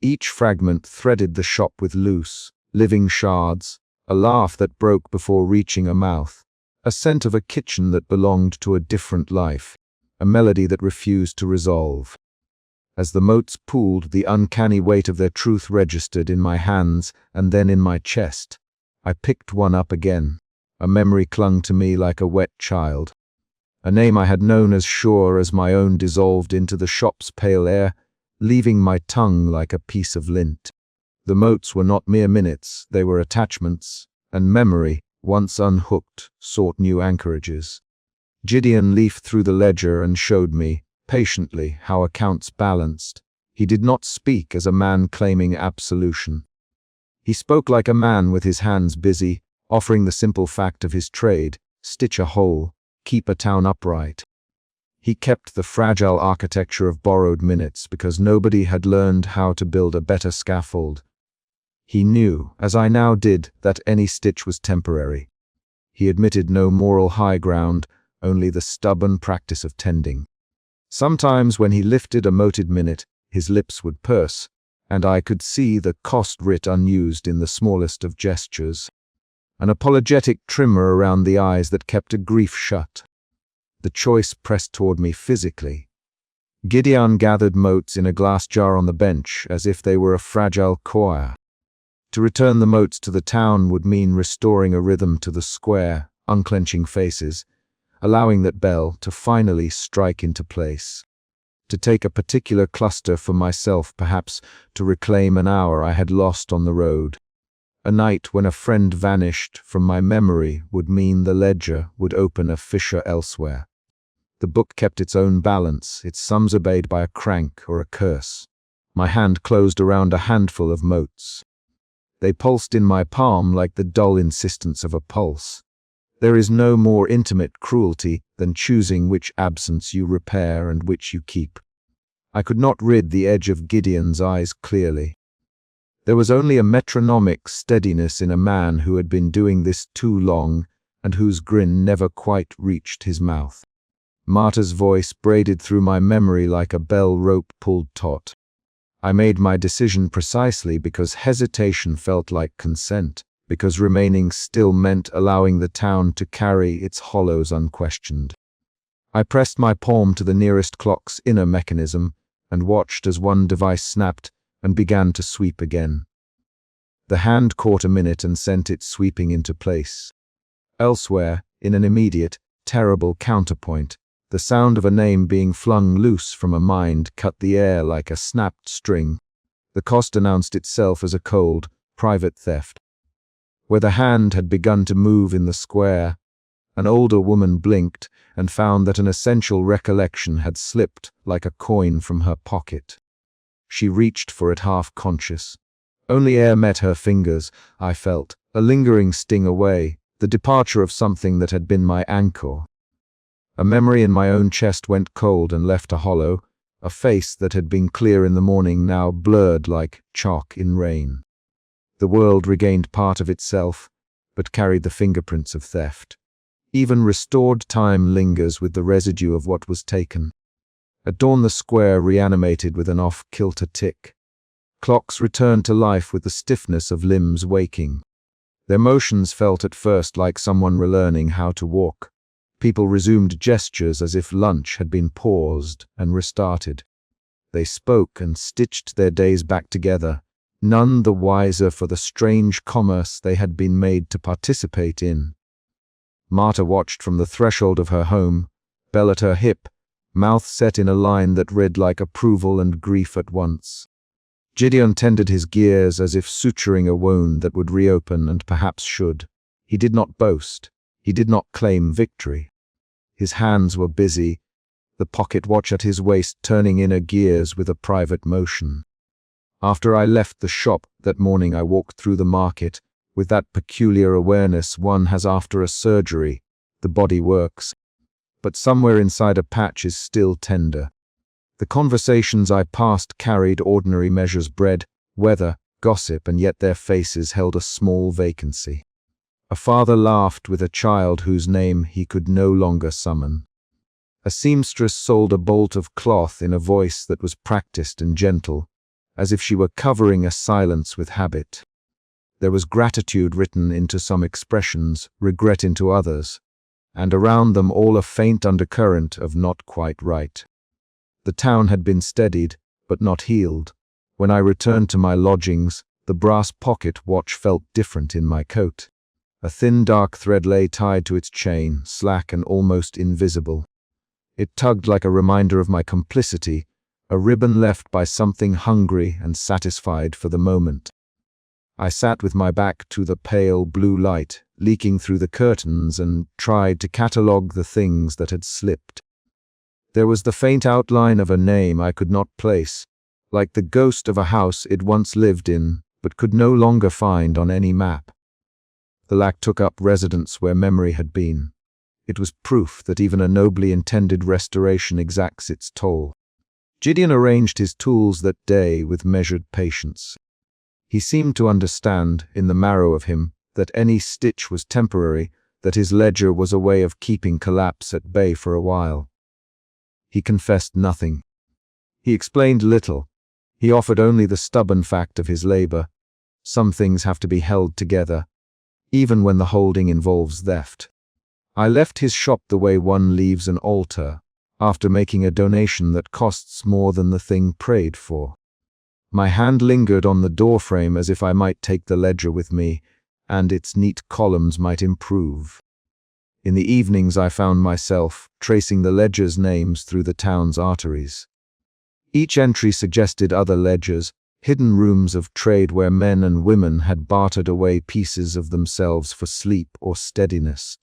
Each fragment threaded the shop with loose, living shards, a laugh that broke before reaching a mouth, a scent of a kitchen that belonged to a different life, a melody that refused to resolve. As the motes pooled, the uncanny weight of their truth registered in my hands and then in my chest. I picked one up again. A memory clung to me like a wet child. A name I had known as sure as my own dissolved into the shop's pale air, leaving my tongue like a piece of lint. The motes were not mere minutes, they were attachments, and memory, once unhooked, sought new anchorages. Gideon leafed through the ledger and showed me, patiently, how accounts balanced. He did not speak as a man claiming absolution. He spoke like a man with his hands busy, offering the simple fact of his trade: stitch a hole, keep a town upright. He kept the fragile architecture of borrowed minutes because nobody had learned how to build a better scaffold. He knew, as I now did, that any stitch was temporary. He admitted no moral high ground, only the stubborn practice of tending. Sometimes when he lifted a moted minute, his lips would purse, and I could see the cost writ unused in the smallest of gestures. An apologetic trimmer around the eyes that kept a grief shut. The choice pressed toward me physically. Gideon gathered motes in a glass jar on the bench as if they were a fragile choir. To return the motes to the town would mean restoring a rhythm to the square, unclenching faces, allowing that bell to finally strike into place. To take a particular cluster for myself, perhaps to reclaim an hour I had lost on the road. A night when a friend vanished from my memory would mean the ledger would open a fissure elsewhere. The book kept its own balance, its sums obeyed by a crank or a curse. My hand closed around a handful of motes. They pulsed in my palm like the dull insistence of a pulse. There is no more intimate cruelty than choosing which absence you repair and which you keep. I could not rid the edge of Gideon's eyes clearly. There was only a metronomic steadiness in a man who had been doing this too long and whose grin never quite reached his mouth. Marta's voice braided through my memory like a bell rope pulled taut. I made my decision precisely because hesitation felt like consent, because remaining still meant allowing the town to carry its hollows unquestioned. I pressed my palm to the nearest clock's inner mechanism and watched as one device snapped and began to sweep again. The hand caught a minute and sent it sweeping into place. Elsewhere, in an immediate, terrible counterpoint, the sound of a name being flung loose from a mind cut the air like a snapped string. The cost announced itself as a cold, private theft. Where the hand had begun to move in the square, an older woman blinked and found that an essential recollection had slipped like a coin from her pocket. She reached for it half-conscious. Only air met her fingers, I felt, a lingering sting away, the departure of something that had been my anchor. A memory in my own chest went cold and left a hollow, a face that had been clear in the morning now blurred like chalk in rain. The world regained part of itself, but carried the fingerprints of theft. Even restored time lingers with the residue of what was taken. At dawn the square reanimated with an off-kilter tick. Clocks returned to life with the stiffness of limbs waking. Their motions felt at first like someone relearning how to walk. People resumed gestures as if lunch had been paused and restarted. They spoke and stitched their days back together, none the wiser for the strange commerce they had been made to participate in. Marta watched from the threshold of her home, bell at her hip, mouth set in a line that read like approval and grief at once. Gideon tended his gears as if suturing a wound that would reopen and perhaps should. He did not boast. He did not claim victory. His hands were busy, the pocket watch at his waist turning inner gears with a private motion. After I left the shop that morning, I walked through the market with that peculiar awareness one has after a surgery. The body works, but somewhere inside a patch is still tender. The conversations I passed carried ordinary measures: bread, weather, gossip, and yet their faces held a small vacancy. A father laughed with a child whose name he could no longer summon. A seamstress sold a bolt of cloth in a voice that was practiced and gentle, as if she were covering a silence with habit. There was gratitude written into some expressions, regret into others, and around them all a faint undercurrent of not quite right. The town had been steadied, but not healed. When I returned to my lodgings, the brass pocket watch felt different in my coat. A thin dark thread lay tied to its chain, slack and almost invisible. It tugged like a reminder of my complicity, a ribbon left by something hungry and satisfied for the moment. I sat with my back to the pale blue light leaking through the curtains and tried to catalogue the things that had slipped. There was the faint outline of a name I could not place, like the ghost of a house it once lived in, but could no longer find on any map. The lack took up residence where memory had been. It was proof that even a nobly intended restoration exacts its toll. Gideon arranged his tools that day with measured patience. He seemed to understand, in the marrow of him, that any stitch was temporary, that his ledger was a way of keeping collapse at bay for a while. He confessed nothing. He explained little. He offered only the stubborn fact of his labor. Some things have to be held together, even when the holding involves theft. I left his shop the way one leaves an altar, after making a donation that costs more than the thing prayed for. My hand lingered on the doorframe as if I might take the ledger with me, and its neat columns might improve. In the evenings I found myself tracing the ledger's names through the town's arteries. Each entry suggested other ledgers, hidden rooms of trade where men and women had bartered away pieces of themselves for sleep or steadiness.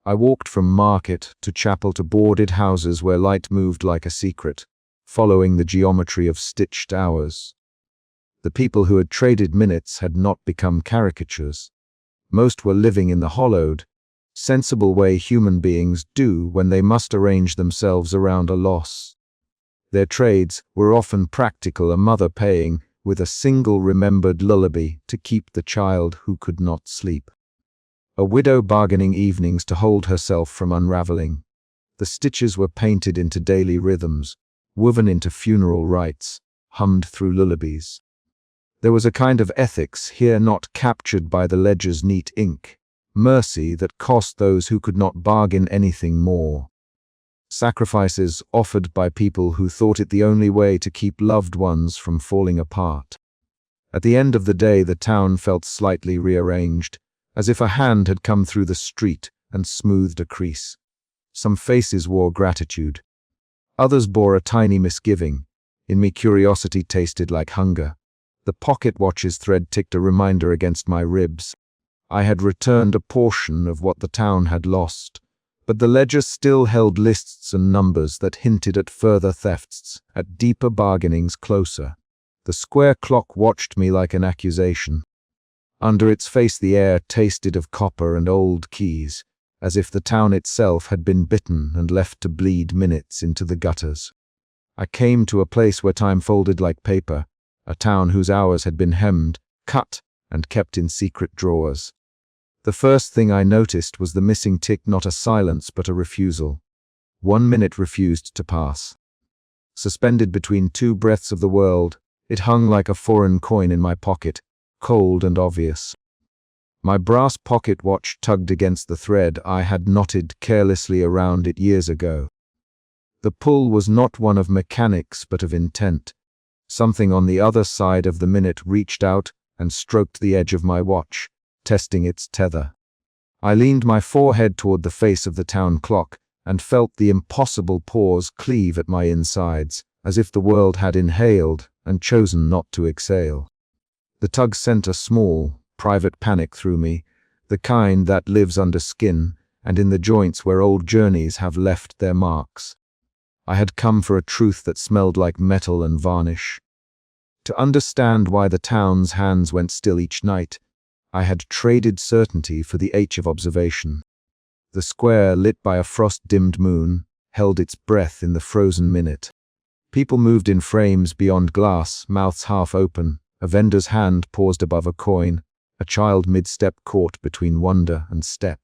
I walked from market to chapel to boarded houses where light moved like a secret, following the geometry of stitched hours. The people who had traded minutes had not become caricatures. Most were living in the hollowed, sensible way human beings do when they must arrange themselves around a loss. Their trades were often practical, a mother paying with a single remembered lullaby to keep the child who could not sleep. A widow bargaining evenings to hold herself from unraveling. The stitches were painted into daily rhythms, woven into funeral rites, hummed through lullabies. There was a kind of ethics here not captured by the ledger's neat ink, mercy that cost those who could not bargain anything more. Sacrifices offered by people who thought it the only way to keep loved ones from falling apart. At the end of the day, the town felt slightly rearranged, as if a hand had come through the street and smoothed a crease. Some faces wore gratitude. Others bore a tiny misgiving. In me, curiosity tasted like hunger. The pocket watch's thread ticked a reminder against my ribs. I had returned a portion of what the town had lost, but the ledger still held lists and numbers that hinted at further thefts, at deeper bargainings closer. The square clock watched me like an accusation. Under its face the air tasted of copper and old keys, as if the town itself had been bitten and left to bleed minutes into the gutters. I came to a place where time folded like paper, a town whose hours had been hemmed, cut, and kept in secret drawers. The first thing I noticed was the missing tick, not a silence but a refusal. 1 minute refused to pass. Suspended between two breaths of the world, it hung like a foreign coin in my pocket, cold and obvious. My brass pocket watch tugged against the thread I had knotted carelessly around it years ago. The pull was not one of mechanics but of intent. Something on the other side of the minute reached out and stroked the edge of my watch, testing its tether. I leaned my forehead toward the face of the town clock and felt the impossible pause cleave at my insides, as if the world had inhaled and chosen not to exhale. The tug sent a small, private panic through me, the kind that lives under skin and in the joints where old journeys have left their marks. I had come for a truth that smelled like metal and varnish. To understand why the town's hands went still each night, I had traded certainty for the ache of observation. The square, lit by a frost-dimmed moon, held its breath in the frozen minute. People moved in frames beyond glass, mouths half open, a vendor's hand paused above a coin, a child mid-step caught between wonder and step.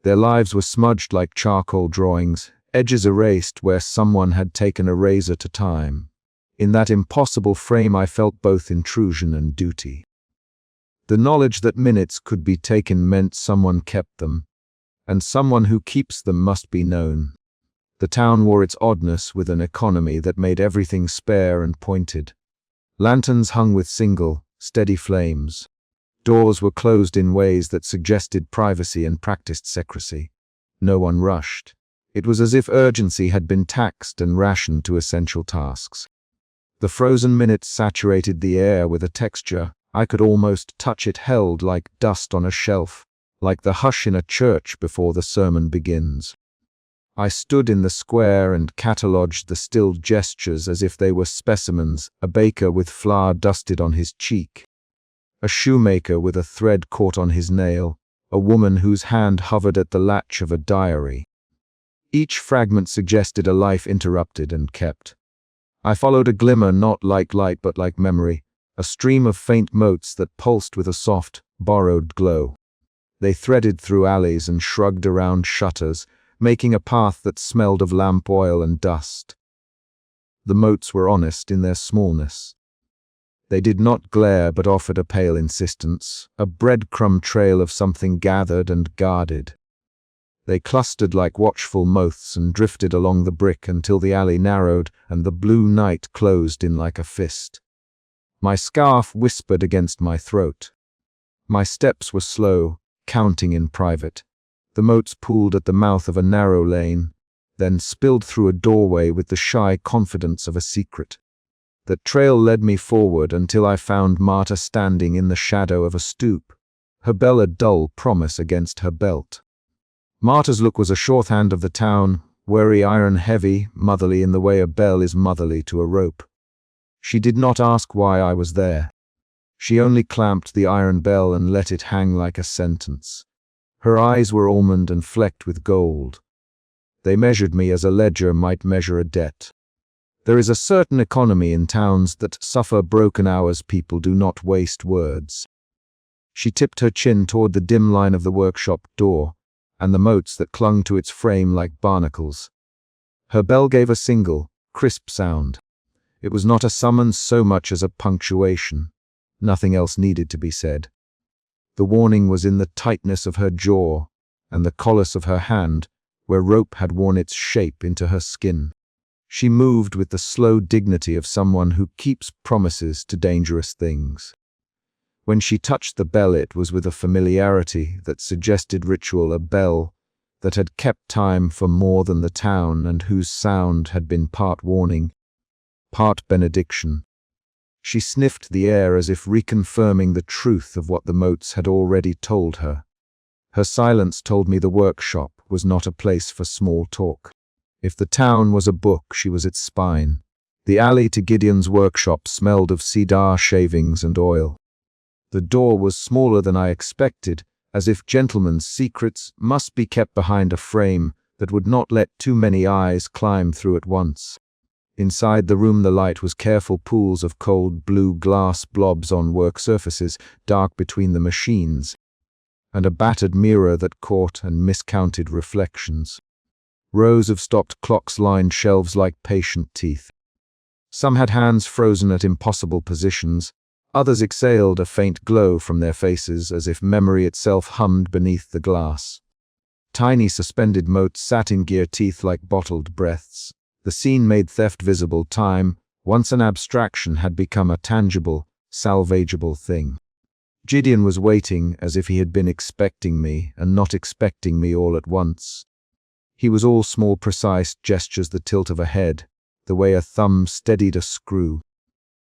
Their lives were smudged like charcoal drawings, edges erased where someone had taken a razor to time. In that impossible frame I felt both intrusion and duty. The knowledge that minutes could be taken meant someone kept them, and someone who keeps them must be known. The town wore its oddness with an economy that made everything spare and pointed. Lanterns hung with single, steady flames. Doors were closed in ways that suggested privacy and practiced secrecy. No one rushed. It was as if urgency had been taxed and rationed to essential tasks. The frozen minutes saturated the air with a texture I could almost touch. It held like dust on a shelf, like the hush in a church before the sermon begins. I stood in the square and catalogued the stilled gestures as if they were specimens, a baker with flour dusted on his cheek, a shoemaker with a thread caught on his nail, a woman whose hand hovered at the latch of a diary. Each fragment suggested a life interrupted and kept. I followed a glimmer not like light but like memory, a stream of faint motes that pulsed with a soft, borrowed glow. They threaded through alleys and shrugged around shutters, making a path that smelled of lamp oil and dust. The motes were honest in their smallness. They did not glare but offered a pale insistence, a breadcrumb trail of something gathered and guarded. They clustered like watchful moths and drifted along the brick until the alley narrowed and the blue night closed in like a fist. My scarf whispered against my throat. My steps were slow, counting in private. The motes pooled at the mouth of a narrow lane, then spilled through a doorway with the shy confidence of a secret. The trail led me forward until I found Marta standing in the shadow of a stoop, her bell a dull promise against her belt. Marta's look was a shorthand of the town, wary, iron-heavy, motherly in the way a bell is motherly to a rope. She did not ask why I was there. She only clamped the iron bell and let it hang like a sentence. Her eyes were almond and flecked with gold. They measured me as a ledger might measure a debt. There is a certain economy in towns that suffer broken hours. People do not waste words. She tipped her chin toward the dim line of the workshop door, and the motes that clung to its frame like barnacles. Her bell gave a single, crisp sound. It was not a summons so much as a punctuation. Nothing else needed to be said. The warning was in the tightness of her jaw and the callus of her hand, where rope had worn its shape into her skin. She moved with the slow dignity of someone who keeps promises to dangerous things. When she touched the bell, it was with a familiarity that suggested ritual, a bell that had kept time for more than the town and whose sound had been part warning, part benediction. She sniffed the air as if reconfirming the truth of what the motes had already told her. Her silence told me the workshop was not a place for small talk. If the town was a book, she was its spine. The alley to Gideon's workshop smelled of cedar shavings and oil. The door was smaller than I expected, as if gentlemen's secrets must be kept behind a frame that would not let too many eyes climb through at once. Inside the room the light was careful pools of cold blue glass blobs on work surfaces, dark between the machines, and a battered mirror that caught and miscounted reflections. Rows of stopped clocks lined shelves like patient teeth. Some had hands frozen at impossible positions, others exhaled a faint glow from their faces as if memory itself hummed beneath the glass. Tiny suspended motes sat in gear teeth like bottled breaths. The scene made theft visible. Time, once an abstraction, had become a tangible, salvageable thing. Gideon was waiting as if he had been expecting me and not expecting me all at once. He was all small precise gestures, the tilt of a head, the way a thumb steadied a screw.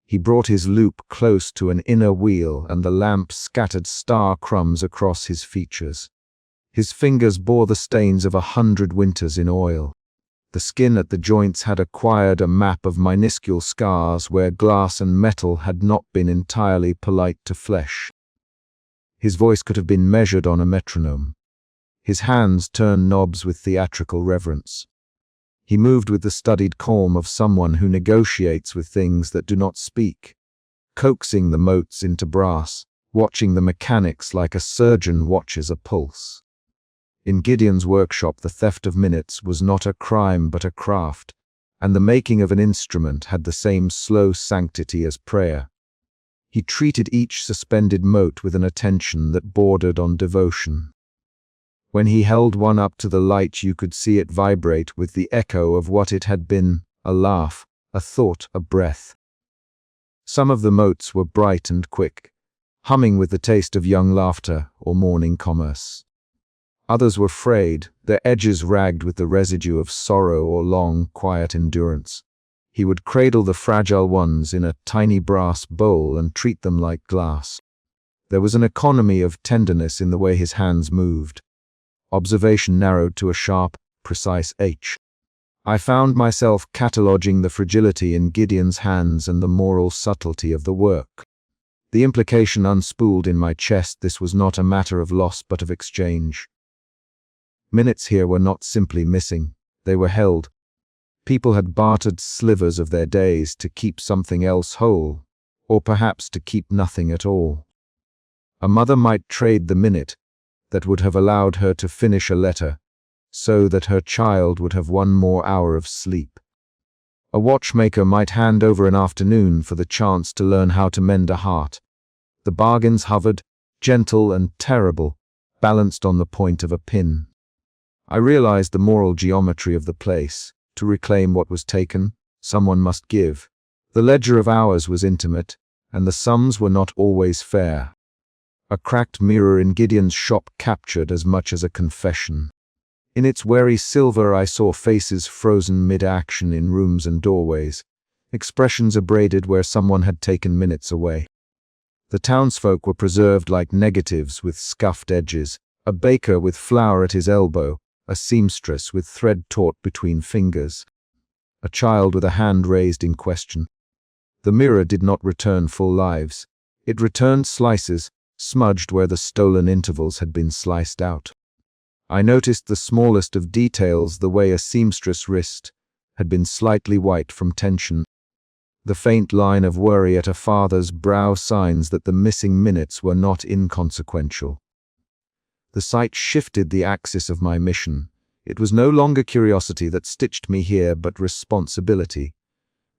He brought his loop close to an inner wheel and the lamp scattered star crumbs across his features. His fingers bore the stains of 100 winters in oil. The skin at the joints had acquired a map of minuscule scars where glass and metal had not been entirely polite to flesh. His voice could have been measured on a metronome. His hands turned knobs with theatrical reverence. He moved with the studied calm of someone who negotiates with things that do not speak, coaxing the motes into brass, watching the mechanics like a surgeon watches a pulse. In Gideon's workshop, the theft of minutes was not a crime but a craft, and the making of an instrument had the same slow sanctity as prayer. He treated each suspended mote with an attention that bordered on devotion. When he held one up to the light, you could see it vibrate with the echo of what it had been, a laugh, a thought, a breath. Some of the motes were bright and quick, humming with the taste of young laughter or morning commerce. Others were frayed, their edges ragged with the residue of sorrow or long, quiet endurance. He would cradle the fragile ones in a tiny brass bowl and treat them like glass. There was an economy of tenderness in the way his hands moved. Observation narrowed to a sharp, precise H. I found myself cataloguing the fragility in Gideon's hands and the moral subtlety of the work. The implication unspooled in my chest: this was not a matter of loss but of exchange. Minutes here were not simply missing, they were held. People had bartered slivers of their days to keep something else whole, or perhaps to keep nothing at all. A mother might trade the minute that would have allowed her to finish a letter, so that her child would have one more hour of sleep. A watchmaker might hand over an afternoon for the chance to learn how to mend a heart. The bargains hovered, gentle and terrible, balanced on the point of a pin. I realized the moral geometry of the place. To reclaim what was taken, someone must give. The ledger of hours was intimate, and the sums were not always fair. A cracked mirror in Gideon's shop captured as much as a confession. In its wary silver I saw faces frozen mid-action in rooms and doorways, expressions abraded where someone had taken minutes away. The townsfolk were preserved like negatives with scuffed edges, a baker with flour at his elbow, a seamstress with thread taut between fingers, a child with a hand raised in question. The mirror did not return full lives. It returned slices, smudged where the stolen intervals had been sliced out. I noticed the smallest of details, the way a seamstress' wrist had been slightly white from tension. The faint line of worry at a father's brow, signs that the missing minutes were not inconsequential. The sight shifted the axis of my mission. It was no longer curiosity that stitched me here, but responsibility.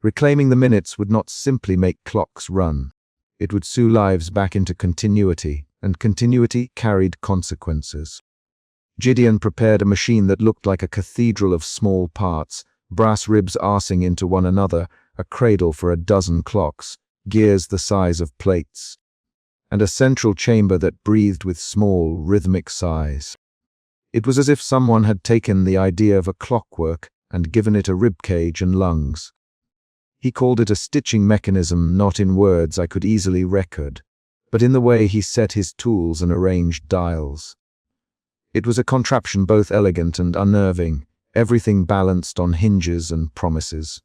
Reclaiming the minutes would not simply make clocks run. It would sew lives back into continuity, and continuity carried consequences. Gideon prepared a machine that looked like a cathedral of small parts, brass ribs arsing into one another, a cradle for a dozen clocks, gears the size of plates, and a central chamber that breathed with small, rhythmic sighs. It was as if someone had taken the idea of a clockwork and given it a ribcage and lungs. He called it a stitching mechanism, not in words I could easily record, but in the way he set his tools and arranged dials. It was a contraption both elegant and unnerving, everything balanced on hinges and promises.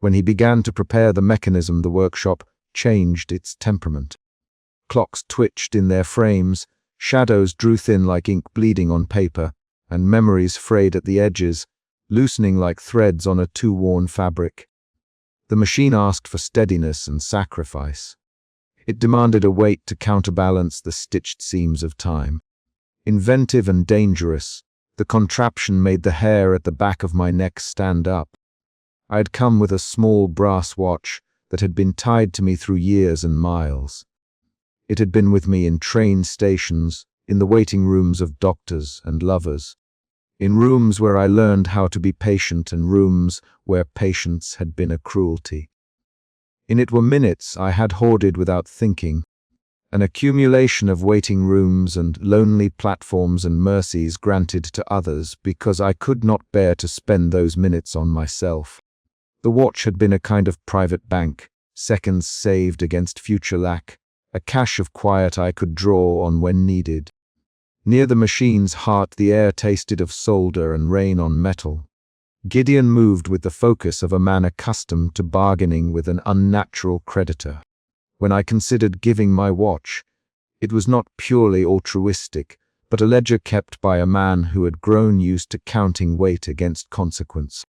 When he began to prepare the mechanism, the workshop changed its temperament. Clocks twitched in their frames, shadows drew thin like ink bleeding on paper, and memories frayed at the edges, loosening like threads on a too-worn fabric. The machine asked for steadiness and sacrifice. It demanded a weight to counterbalance the stitched seams of time. Inventive and dangerous, the contraption made the hair at the back of my neck stand up. I had come with a small brass watch that had been tied to me through years and miles. It had been with me in train stations, in the waiting rooms of doctors and lovers, in rooms where I learned how to be patient and rooms where patience had been a cruelty. In it were minutes I had hoarded without thinking, an accumulation of waiting rooms and lonely platforms and mercies granted to others because I could not bear to spend those minutes on myself. The watch had been a kind of private bank, seconds saved against future lack, a cache of quiet I could draw on when needed. Near the machine's heart the air tasted of solder and rain on metal. Gideon moved with the focus of a man accustomed to bargaining with an unnatural creditor. When I considered giving my watch, it was not purely altruistic, but a ledger kept by a man who had grown used to counting weight against consequence.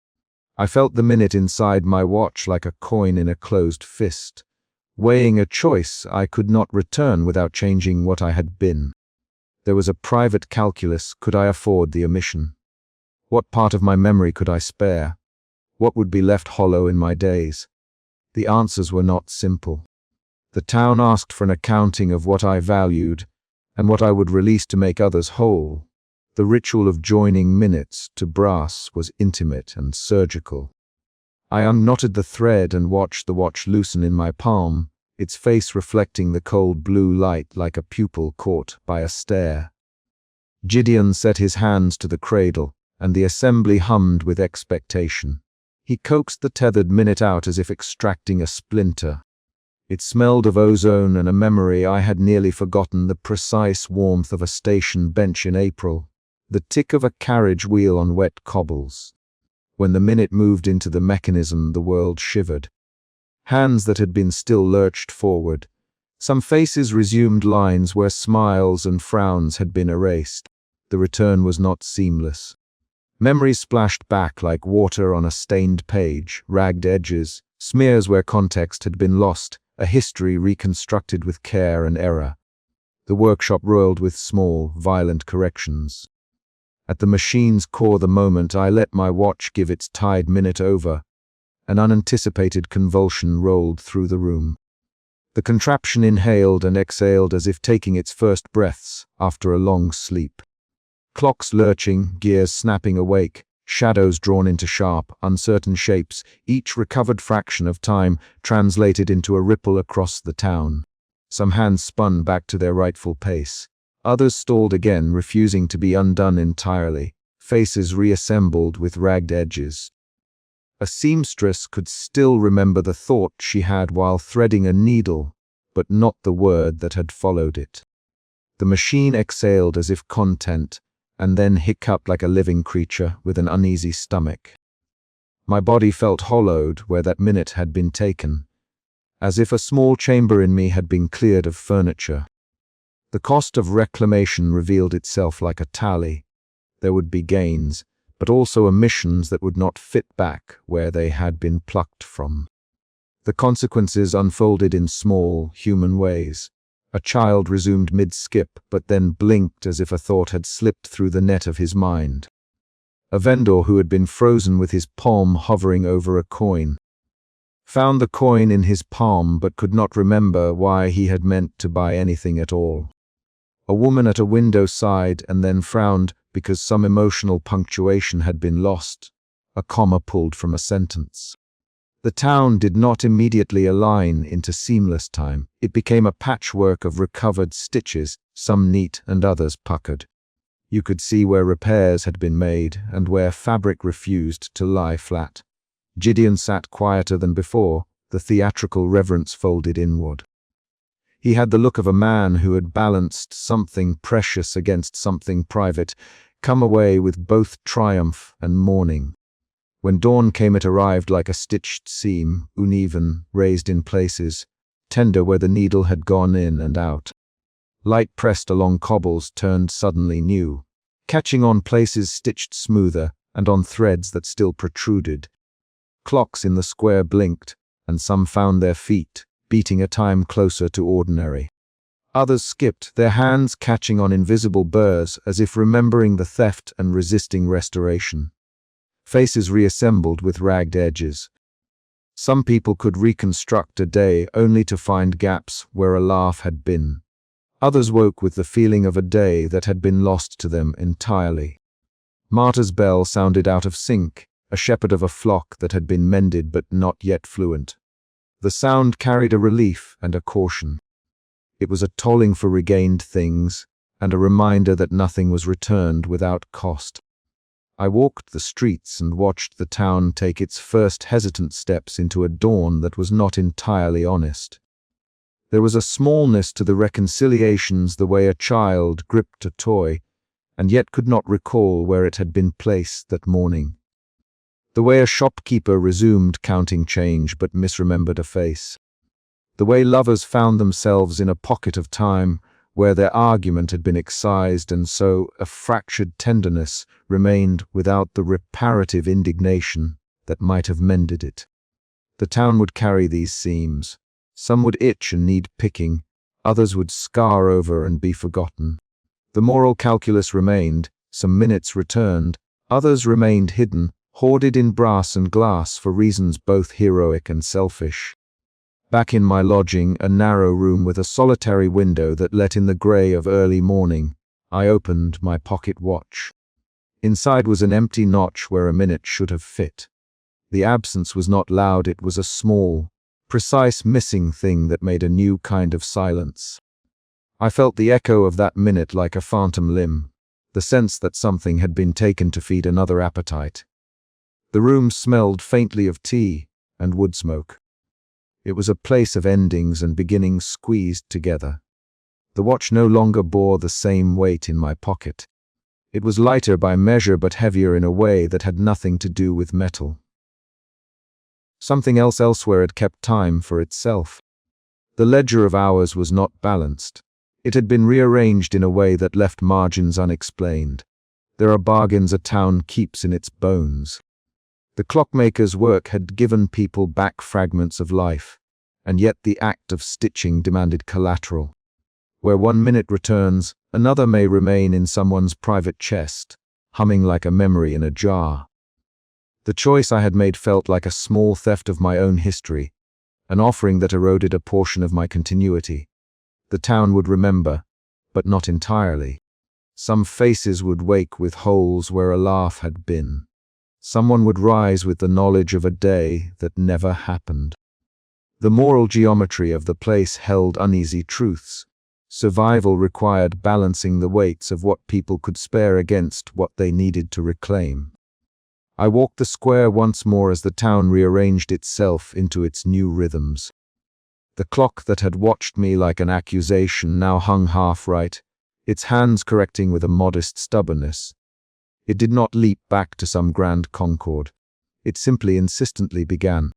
I felt the minute inside my watch like a coin in a closed fist, weighing a choice I could not return without changing what I had been. There was a private calculus: could I afford the omission? What part of my memory could I spare? What would be left hollow in my days? The answers were not simple. The town asked for an accounting of what I valued and what I would release to make others whole. The ritual of joining minutes to brass was intimate and surgical. I unknotted the thread and watched the watch loosen in my palm, its face reflecting the cold blue light like a pupil caught by a stare. Gideon set his hands to the cradle, and the assembly hummed with expectation. He coaxed the tethered minute out as if extracting a splinter. It smelled of ozone and a memory I had nearly forgotten: the precise warmth of a station bench in April, the tick of a carriage wheel on wet cobbles. When the minute moved into the mechanism, the world shivered. Hands that had been still lurched forward. Some faces resumed lines where smiles and frowns had been erased. The return was not seamless. Memories splashed back like water on a stained page, ragged edges, smears where context had been lost, a history reconstructed with care and error. The workshop roiled with small, violent corrections. At the machine's core, the moment I let my watch give its tied minute over, an unanticipated convulsion rolled through the room. The contraption inhaled and exhaled as if taking its first breaths after a long sleep. Clocks lurching, gears snapping awake, shadows drawn into sharp, uncertain shapes, each recovered fraction of time translated into a ripple across the town. Some hands spun back to their rightful pace. Others stalled again, refusing to be undone entirely, faces reassembled with ragged edges. A seamstress could still remember the thought she had while threading a needle, but not the word that had followed it. The machine exhaled as if content, and then hiccuped like a living creature with an uneasy stomach. My body felt hollowed where that minute had been taken, as if a small chamber in me had been cleared of furniture. The cost of reclamation revealed itself like a tally. There would be gains, but also omissions that would not fit back where they had been plucked from. The consequences unfolded in small, human ways. A child resumed mid-skip, but then blinked as if a thought had slipped through the net of his mind. A vendor who had been frozen with his palm hovering over a coin found the coin in his palm but could not remember why he had meant to buy anything at all. A woman at a window sighed and then frowned because some emotional punctuation had been lost, a comma pulled from a sentence. The town did not immediately align into seamless time. It became a patchwork of recovered stitches, some neat and others puckered. You could see where repairs had been made and where fabric refused to lie flat. Gideon sat quieter than before, the theatrical reverence folded inward. He had the look of a man who had balanced something precious against something private, come away with both triumph and mourning. When dawn came, it arrived like a stitched seam, uneven, raised in places, tender where the needle had gone in and out. Light pressed along cobbles turned suddenly new, catching on places stitched smoother and on threads that still protruded. Clocks in the square blinked, and some found their feet, beating a time closer to ordinary. Others skipped, their hands catching on invisible burrs as if remembering the theft and resisting restoration. Faces reassembled with ragged edges. Some people could reconstruct a day only to find gaps where a laugh had been. Others woke with the feeling of a day that had been lost to them entirely. Martyr's bell sounded out of sync, a shepherd of a flock that had been mended but not yet fluent. The sound carried a relief and a caution. It was a tolling for regained things, and a reminder that nothing was returned without cost. I walked the streets and watched the town take its first hesitant steps into a dawn that was not entirely honest. There was a smallness to the reconciliations, the way a child gripped a toy, and yet could not recall where it had been placed that morning. The way a shopkeeper resumed counting change but misremembered a face. The way lovers found themselves in a pocket of time where their argument had been excised and so a fractured tenderness remained without the reparative indignation that might have mended it. The town would carry these seams. Some would itch and need picking, others would scar over and be forgotten. The moral calculus remained, some minutes returned, others remained hidden, hoarded in brass and glass for reasons both heroic and selfish. Back in my lodging, a narrow room with a solitary window that let in the grey of early morning, I opened my pocket watch. Inside was an empty notch where a minute should have fit. The absence was not loud, it was a small, precise missing thing that made a new kind of silence. I felt the echo of that minute like a phantom limb, the sense that something had been taken to feed another appetite. The room smelled faintly of tea and wood smoke. It was a place of endings and beginnings squeezed together. The watch no longer bore the same weight in my pocket. It was lighter by measure but heavier in a way that had nothing to do with metal. Something else elsewhere had kept time for itself. The ledger of hours was not balanced. It had been rearranged in a way that left margins unexplained. There are bargains a town keeps in its bones. The clockmaker's work had given people back fragments of life, and yet the act of stitching demanded collateral. Where 1 minute returns, another may remain in someone's private chest, humming like a memory in a jar. The choice I had made felt like a small theft of my own history, an offering that eroded a portion of my continuity. The town would remember, but not entirely. Some faces would wake with holes where a laugh had been. Someone would rise with the knowledge of a day that never happened. The moral geometry of the place held uneasy truths. Survival required balancing the weights of what people could spare against what they needed to reclaim. I walked the square once more as the town rearranged itself into its new rhythms. The clock that had watched me like an accusation now hung half right, its hands correcting with a modest stubbornness. It did not leap back to some grand concord. It simply insistently began.